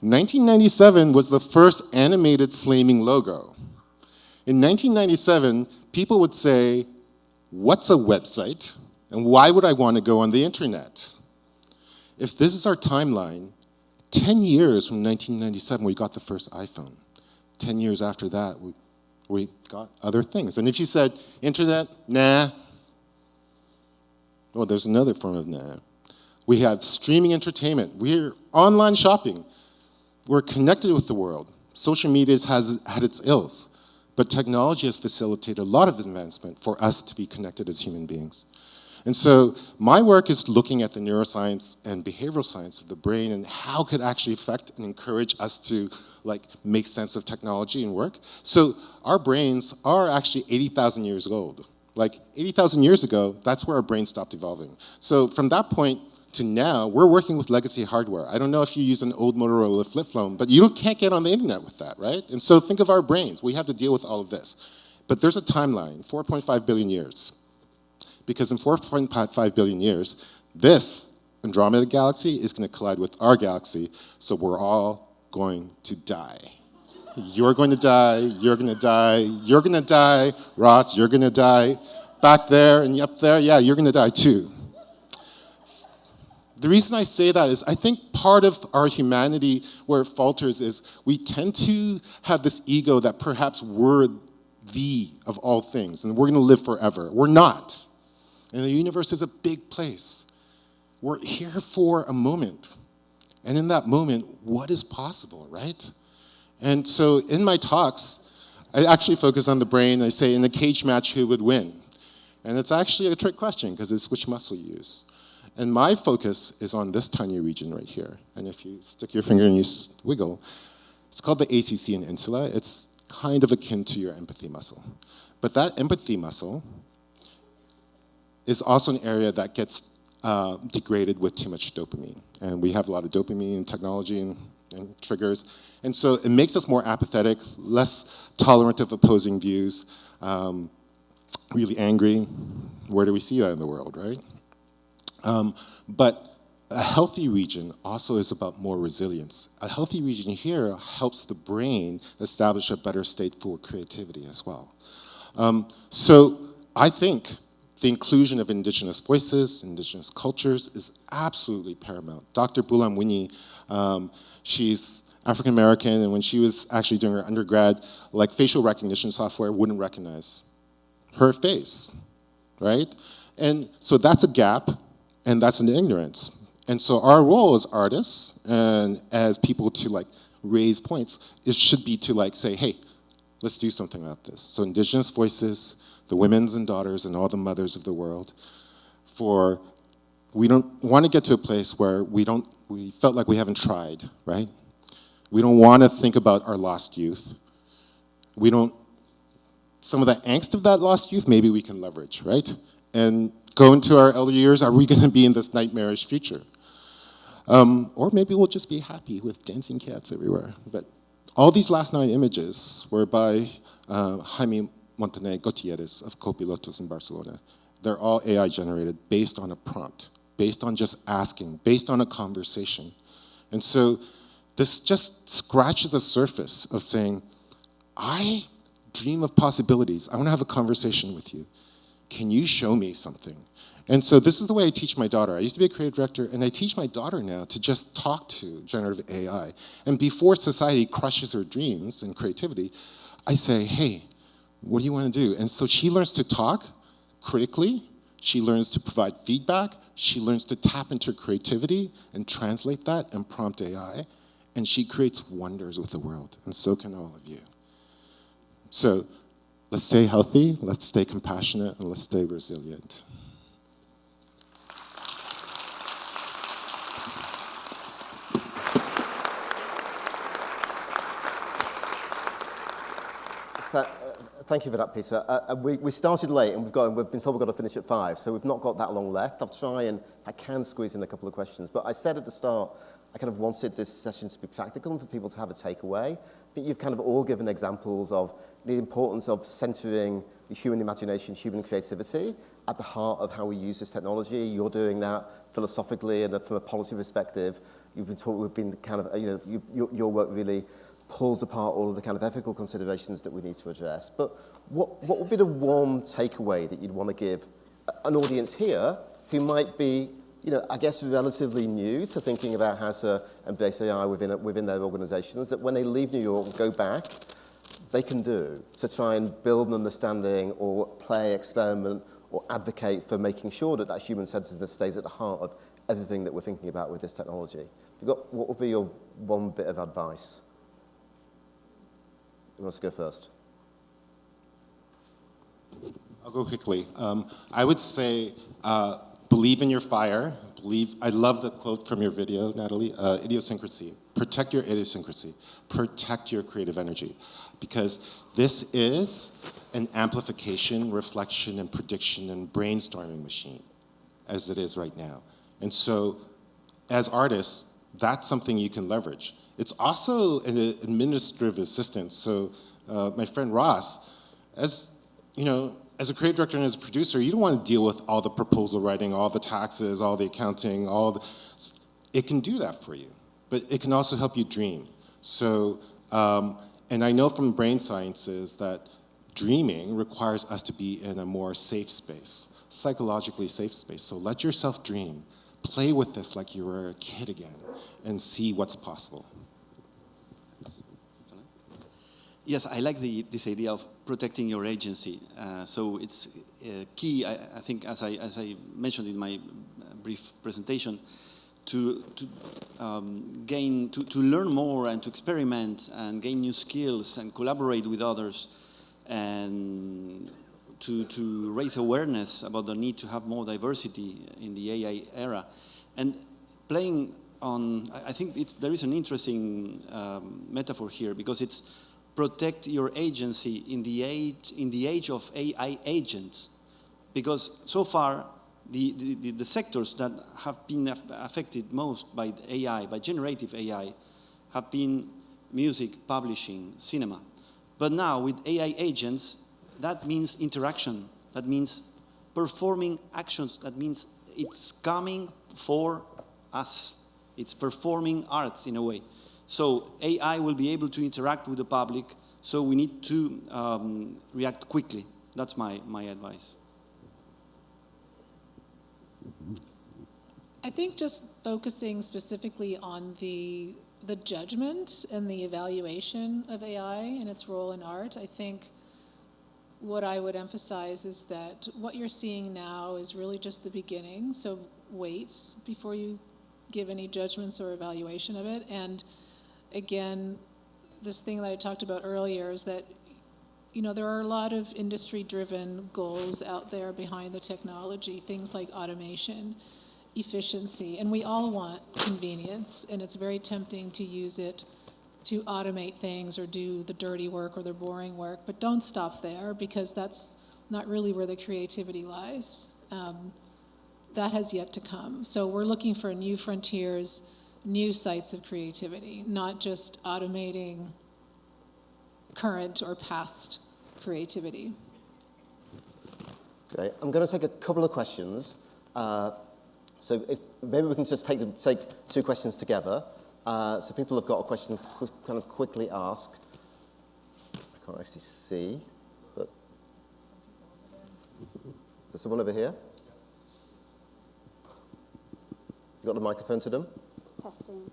1997 was the first animated flaming logo. In 1997, people would say, what's a website? And why would I want to go on the internet? if this is our timeline, 10 years from 1997, we got the first iPhone. 10 years after that, we got other things. And if you said, internet, nah. Well, there's another form of nah. We have streaming entertainment. We're online shopping. We're connected with the world. Social media has had its ills, but technology has facilitated a lot of advancement for us to be connected as human beings. And so my work is looking at the neuroscience and behavioral science of the brain and how it could actually affect and encourage us to make sense of technology and work. So our brains are actually 80,000 years old. 80,000 years ago, that's where our brain stopped evolving. So from that point to now, we're working with legacy hardware. I don't know if you use an old Motorola flip phone, but you can't get on the internet with that, right? And so think of our brains. We have to deal with all of this. But there's a timeline, 4.5 billion years. Because in 4.5 billion years, this Andromeda galaxy is going to collide with our galaxy, so we're all going to die. You're going to die, you're going to die, you're going to die, Ross, you're going to die. Back there and up there, yeah, you're going to die too. The reason I say that is I think part of our humanity where it falters is we tend to have this ego that perhaps we're the of all things and we're going to live forever. We're not. And the universe is a big place. We're here for a moment. And in that moment, what is possible, right? And so in my talks, I actually focus on the brain. I say, in a cage match, who would win? And it's actually a trick question because it's which muscle you use. And my focus is on this tiny region right here. And if you stick your finger and you wiggle, it's called the ACC and insula. It's kind of akin to your empathy muscle. But that empathy muscle is also an area that gets degraded with too much dopamine. And we have a lot of dopamine in technology and triggers. And so it makes us more apathetic, less tolerant of opposing views, really angry. Where do we see that in the world, right? But a healthy region also is about more resilience. A healthy region here helps the brain establish a better state for creativity as well. So I think the inclusion of indigenous voices, indigenous cultures is absolutely paramount. Dr. Bulam Winnie, she's African-American, and when she was actually doing her undergrad, facial recognition software wouldn't recognize her face, right? And so that's a gap, and that's an ignorance. And so our role as artists and as people to raise points, it should be to say, hey, let's do something about this. So indigenous voices, the women's and daughters and all the mothers of the world, we don't want to get to a place where we felt like we haven't tried, right? We don't want to think about our lost youth. Some of the angst of that lost youth, maybe we can leverage, right? And go into our elder years, are we going to be in this nightmarish future? Or maybe we'll just be happy with dancing cats everywhere. But all these last 9 images were by Jaime Montaner Gutierrez of Copilotos in Barcelona. They're all AI generated based on a prompt, based on just asking, based on a conversation. And so this just scratches the surface of saying, I dream of possibilities. I want to have a conversation with you. Can you show me something? And so this is the way I teach my daughter. I used to be a creative director, and I teach my daughter now to just talk to generative AI. And before society crushes her dreams and creativity, I say, hey, what do you want to do? And so she learns to talk critically. She learns to provide feedback. She learns to tap into creativity and translate that and prompt AI. And she creates wonders with the world. And so can all of you. So let's stay healthy, let's stay compassionate, and let's stay resilient. Thank you for that, Peter. We started late, and we've been told we've got to finish at 5, so we've not got that long left. I'll try and I can squeeze in a couple of questions. But I said at the start, I kind of wanted this session to be practical and for people to have a takeaway. I think you've kind of all given examples of the importance of centering the human imagination, human creativity at the heart of how we use this technology. You're doing that philosophically and from a policy perspective. We've been kind of, your work really pulls apart all of the kind of ethical considerations that we need to address. But what would be the one takeaway that you'd want to give an audience here who might be I guess relatively new to thinking about how to embrace AI within their organizations, that when they leave New York and go back, they can do to try and build an understanding or play, experiment, or advocate for making sure that human-centeredness stays at the heart of everything that we're thinking about with this technology. What would be your one bit of advice? Who wants to go first? I'll go quickly. I would say believe in your fire. I love the quote from your video, Natalie, idiosyncrasy. Protect your idiosyncrasy. Protect your creative energy. Because this is an amplification, reflection, and prediction and brainstorming machine, as it is right now. And so, as artists, that's something you can leverage. It's also an administrative assistant. So, my friend Ross, as a creative director and as a producer, you don't want to deal with all the proposal writing, all the taxes, all the accounting, it can do that for you. But it can also help you dream. So, and I know from brain sciences that dreaming requires us to be in a more safe space, psychologically safe space. So let yourself dream. Play with this like you were a kid again and see what's possible. Yes, I like this idea of protecting your agency. So it's key, I think, as I mentioned in my brief presentation, to learn more and to experiment and gain new skills and collaborate with others, and to raise awareness about the need to have more diversity in the AI era, and playing on. I think there is an interesting metaphor here, because it's protect your agency in the age of AI agents, because so far the sectors that have been affected most by AI, by generative AI, have been music, publishing, cinema. But now with AI agents, that means interaction, that means performing actions, that means it's coming for us. It's performing arts in a way. So AI will be able to interact with the public, so we need to react quickly. That's my advice. I think just focusing specifically on the judgment and the evaluation of AI and its role in art, I think what I would emphasize is that what you're seeing now is really just the beginning. So wait before you give any judgments or evaluation of it. And again, this thing that I talked about earlier is that, there are a lot of industry-driven goals out there behind the technology, things like automation, efficiency, and we all want convenience, and it's very tempting to use it to automate things or do the dirty work or the boring work, but don't stop there, because that's not really where the creativity lies. That has yet to come. So we're looking for new frontiers, new sites of creativity, not just automating current or past creativity. Okay, I'm going to take a couple of questions. So maybe we can just take two questions together. So people have got a question kind of quickly ask. I can't actually see, but there's someone over here. You got the microphone to them? Testing.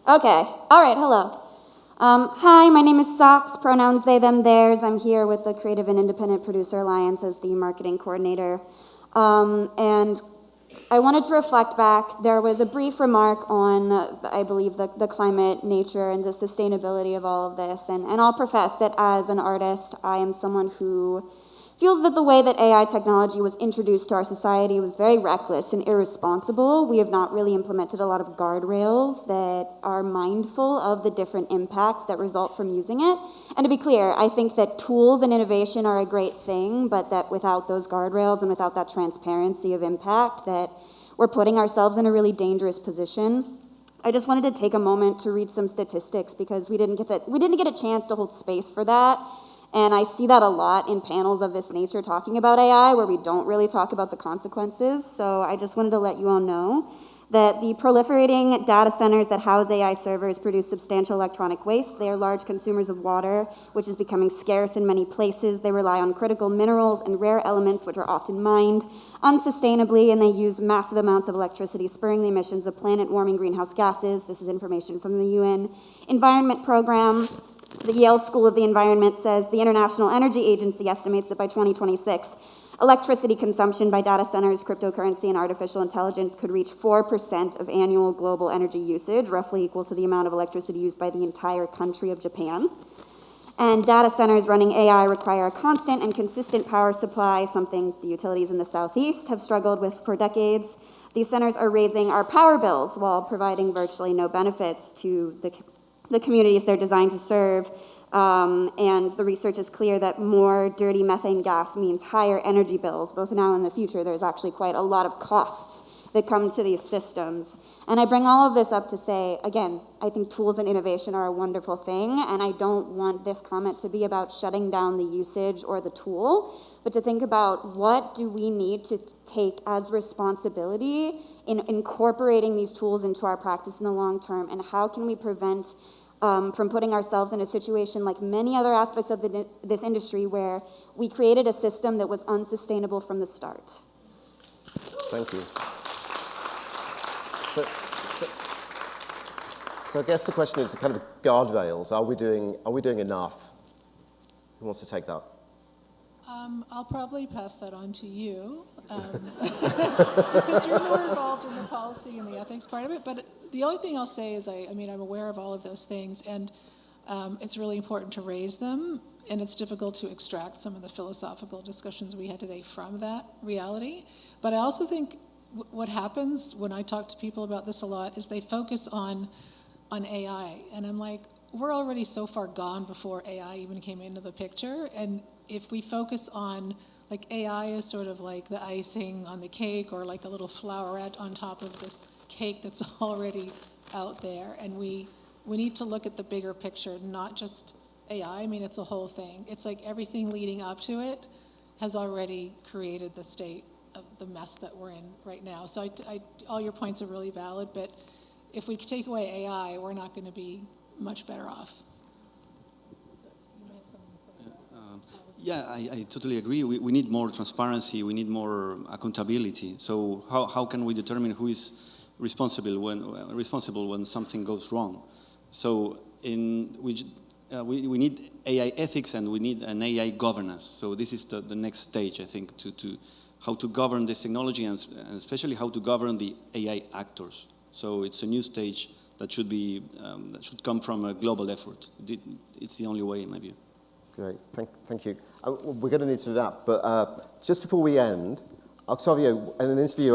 Okay, all right, hello. Hi, my name is Socks, pronouns they, them, theirs. I'm here with the Creative and Independent Producer Alliance as the marketing coordinator. And I wanted to reflect back. There was a brief remark on, I believe, the climate, nature, and the sustainability of all of this. And I'll profess that as an artist, I am someone who feels that the way that AI technology was introduced to our society was very reckless and irresponsible. We have not really implemented a lot of guardrails that are mindful of the different impacts that result from using it. And to be clear, I think that tools and innovation are a great thing, but that without those guardrails and without that transparency of impact, that we're putting ourselves in a really dangerous position. I just wanted to take a moment to read some statistics, because we didn't get a chance to hold space for that. And I see that a lot in panels of this nature talking about AI, where we don't really talk about the consequences. So I just wanted to let you all know that the proliferating data centers that house AI servers produce substantial electronic waste. They are large consumers of water, which is becoming scarce in many places. They rely on critical minerals and rare elements, which are often mined unsustainably, and they use massive amounts of electricity, spurring the emissions of planet-warming greenhouse gases. This is information from the UN Environment Program. The Yale School of the Environment says the International Energy Agency estimates that by 2026, electricity consumption by data centers, cryptocurrency, and artificial intelligence could reach 4% of annual global energy usage, roughly equal to the amount of electricity used by the entire country of Japan. And data centers running AI require a constant and consistent power supply, something the utilities in the Southeast have struggled with for decades. These centers are raising our power bills while providing virtually no benefits to the communities they're designed to serve. And the research is clear that more dirty methane gas means higher energy bills, both now and in the future. There's actually quite a lot of costs that come to these systems. And I bring all of this up to say, again, I think tools and innovation are a wonderful thing, and I don't want this comment to be about shutting down the usage or the tool, but to think about what do we need to take as responsibility in incorporating these tools into our practice in the long term, and how can we prevent from putting ourselves in a situation like many other aspects of this industry where we created a system that was unsustainable from the start. Thank you. So I guess the question is the kind of guardrails. Are we doing enough? Who wants to take that? I'll probably pass that on to you, because you're more involved in the policy and the ethics part of it. But the only thing I'll say is, I'm aware of all of those things, and it's really important to raise them, and it's difficult to extract some of the philosophical discussions we had today from that reality. But I also think what happens when I talk to people about this a lot is they focus on AI, and I'm like, we're already so far gone before AI even came into the picture, and if we focus on, like, AI is sort of like the icing on the cake or like a little flowerette on top of this cake that's already out there, and we need to look at the bigger picture, not just AI. It's a whole thing. It's like everything leading up to it has already created the state of the mess that we're in right now. So all your points are really valid, but if we take away AI, we're not going to be much better off. Yeah, I totally agree. We need more transparency. We need more accountability. So how can we determine who is responsible when something goes wrong? So we need AI ethics, and we need an AI governance. So this is the next stage, I think, to how to govern this technology, and especially how to govern the AI actors. So it's a new stage that should come from a global effort. It's the only way, in my view. Great, thank you. We're going to need to wrap, but just before we end, Octavio, in an interview,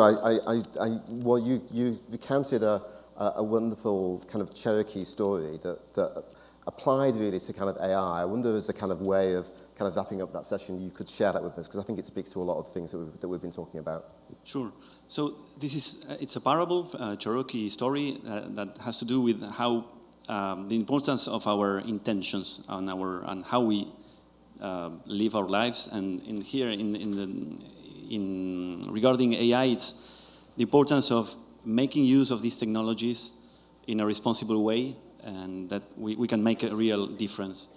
you recounted a wonderful kind of Cherokee story that applied really to kind of AI. I wonder, as a kind of way of kind of wrapping up that session, you could share that with us, because I think it speaks to a lot of things that we've been talking about. Sure. So it's a parable, Cherokee story that has to do with how the importance of our intentions and how we live our lives. And regarding AI, it's the importance of making use of these technologies in a responsible way, and that we can make a real difference.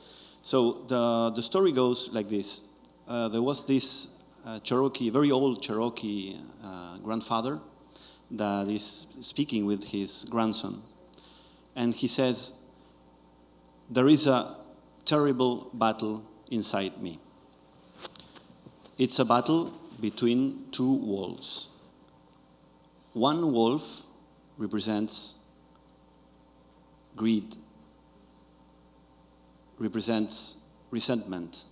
So the story goes like this. There was this very old Cherokee grandfather that is speaking with his grandson. And he says, there is a terrible battle inside me. It's a battle between two wolves. One wolf represents greed, represents resentment,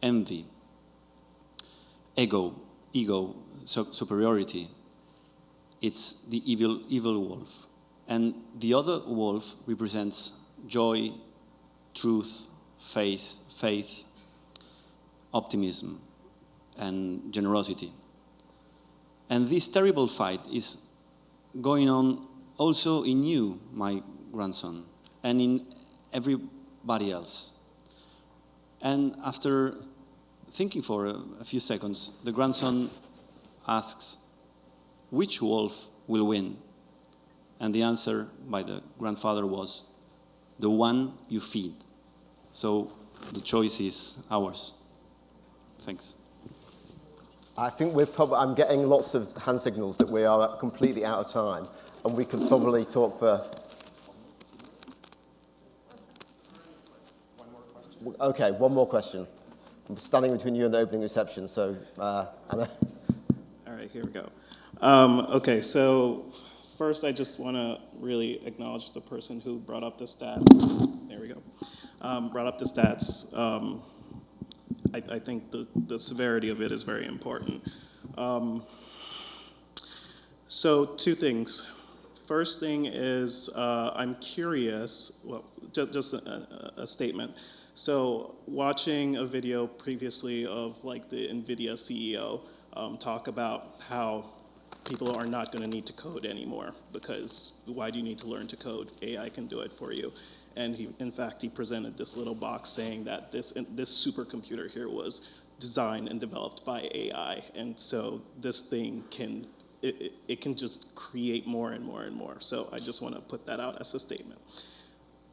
envy, ego, superiority. It's the evil wolf. And the other wolf represents joy, truth, faith, optimism, and generosity. And this terrible fight is going on also in you, my grandson, and in everybody else. And after thinking for a few seconds, the grandson asks, which wolf will win? And the answer by the grandfather was, the one you feed. So the choice is ours. Thanks. I think I'm getting lots of hand signals that we are completely out of time, and we could probably talk for... Okay, one more question. I'm standing between you and the opening reception, so Anna. All right, here we go. Okay, so first I just want to really acknowledge the person who brought up the stats. There we go. Brought up the stats. I think the severity of it is very important. So two things. First thing is I'm curious, well, just a statement. So watching a video previously of like the NVIDIA CEO talk about how people are not going to need to code anymore because why do you need to learn to code? AI can do it for you. And in fact, he presented this little box saying that this supercomputer here was designed and developed by AI. And so this thing can, it can just create more and more and more. So I just want to put that out as a statement.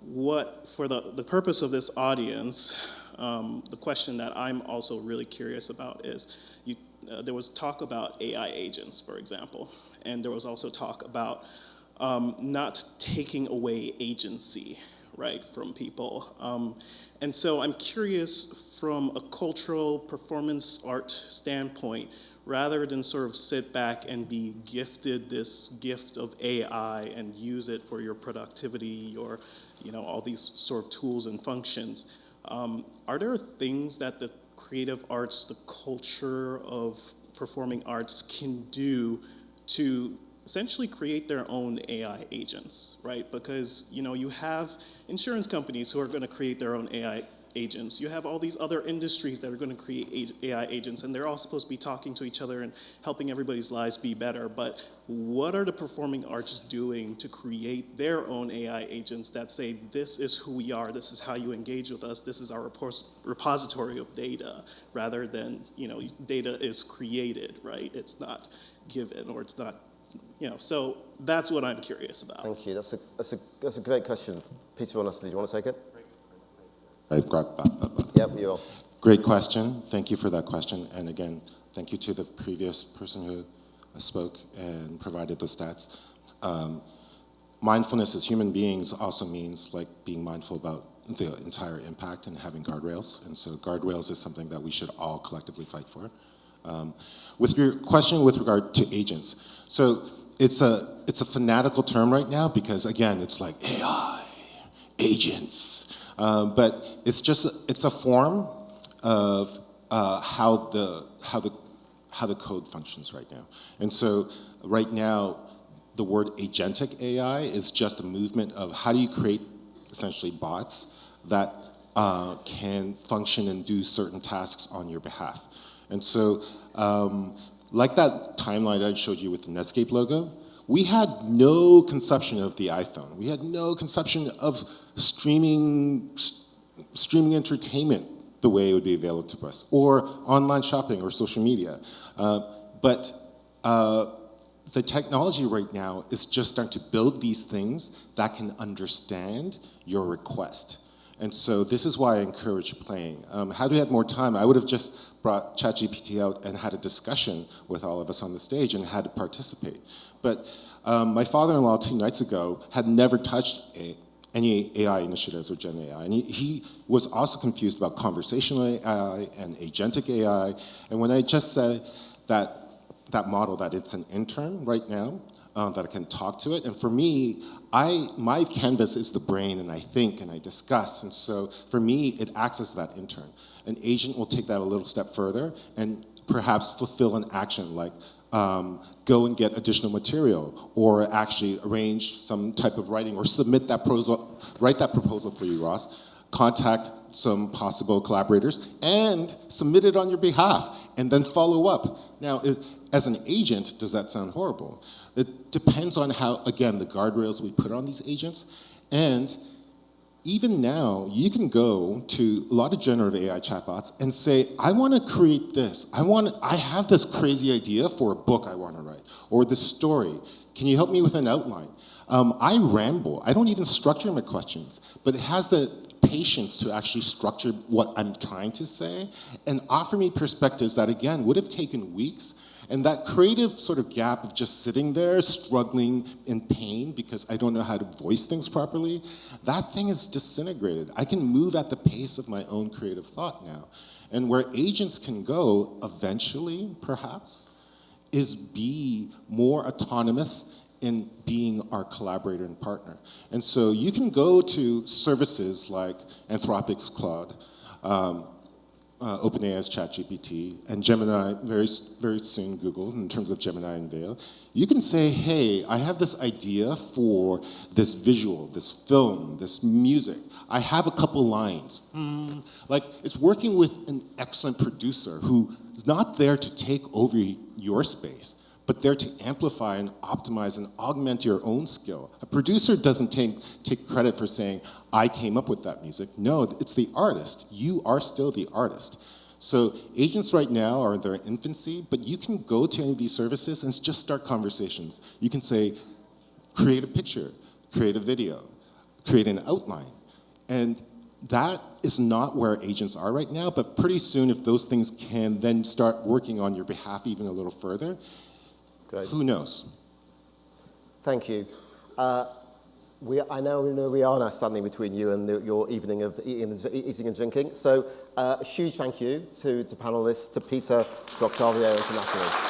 What, for the purpose of this audience, the question that I'm also really curious about is, there was talk about AI agents, for example, and there was also talk about not taking away agency, right, from people. And so I'm curious from a cultural performance art standpoint, rather than sort of sit back and be gifted this gift of AI and use it for your productivity or, you know, all these sort of tools and functions, are there things that the creative arts, the culture of performing arts can do to essentially create their own AI agents, right? Because, you know, you have insurance companies who are going to create their own AI agents. You have all these other industries that are going to create AI agents, and they're all supposed to be talking to each other and helping everybody's lives be better. But what are the performing arts doing to create their own AI agents that say, this is who we are, this is how you engage with us, this is our repository of data, rather than, you know, data is created, right? It's not given, or it's not, you know, so that's what I'm curious about. Thank you. That's a great question. Peter or Natalie, do you want to take it? Yep, you are. Great question. Thank you for that question. And again, thank you to the previous person who spoke and provided the stats. Mindfulness as human beings also means like being mindful about the entire impact and having guardrails. And so guardrails is something that we should all collectively fight for. With your question with regard to agents, so it's a fanatical term right now because again, it's like AI, agents. But it's a form of how the code functions right now. And so right now, the word agentic AI is just a movement of how do you create essentially bots that can function and do certain tasks on your behalf. And so like that timeline I showed you with the Netscape logo, we had no conception of the iPhone. We had no conception of streaming entertainment the way it would be available to us, or online shopping or social media. But the technology right now is just starting to build these things that can understand your request. And so this is why I encourage playing. Had we had more time, I would have just brought ChatGPT out and had a discussion with all of us on the stage and had to participate. But my father-in-law 2 nights ago had never touched any AI initiatives or Gen AI. And he was also confused about conversational AI and agentic AI. And when I just said that model, that it's an intern right now, that I can talk to it. And for me, my canvas is the brain, and I think and I discuss. And so for me, it acts as that intern. An agent will take that a little step further and perhaps fulfill an action like go and get additional material, or actually arrange some type of writing, or submit that proposal, write that proposal for you, Ross, contact some possible collaborators, and submit it on your behalf, and then follow up. Now, as an agent, does that sound horrible? It depends on how, again, the guardrails we put on these agents, and even now, you can go to a lot of generative AI chatbots and say, I want to create this. I have this crazy idea for a book I want to write, or this story. can you help me with an outline? I ramble. I don't even structure my questions, but it has the patience to actually structure what I'm trying to say and offer me perspectives that, again, would have taken weeks. And that creative sort of gap of just sitting there struggling in pain because I don't know how to voice things properly, that thing is disintegrated. I can move at the pace of my own creative thought now. And where agents can go eventually, perhaps, is be more autonomous in being our collaborator and partner. And so you can go to services like Anthropic's Claude, OpenAI's ChatGPT, and Gemini, very soon Google, in terms of Gemini and Veil. You can say, hey, I have this idea for this visual, this film, this music. I have a couple lines. Like, it's working with an excellent producer who is not there to take over your space, but there to amplify and optimize and augment your own skill. A producer doesn't take credit for saying, I came up with that music. No, it's the artist. You are still the artist. So agents right now are in their infancy, but you can go to any of these services and just start conversations. You can say, create a picture, create a video, create an outline. And that is not where agents are right now, but pretty soon if those things can then start working on your behalf even a little further, great. Who knows? Thank you. I now know we are now standing between you and your evening of eating and drinking. So a huge thank you to panelists, to Peter, to Octavio, and to Natalie.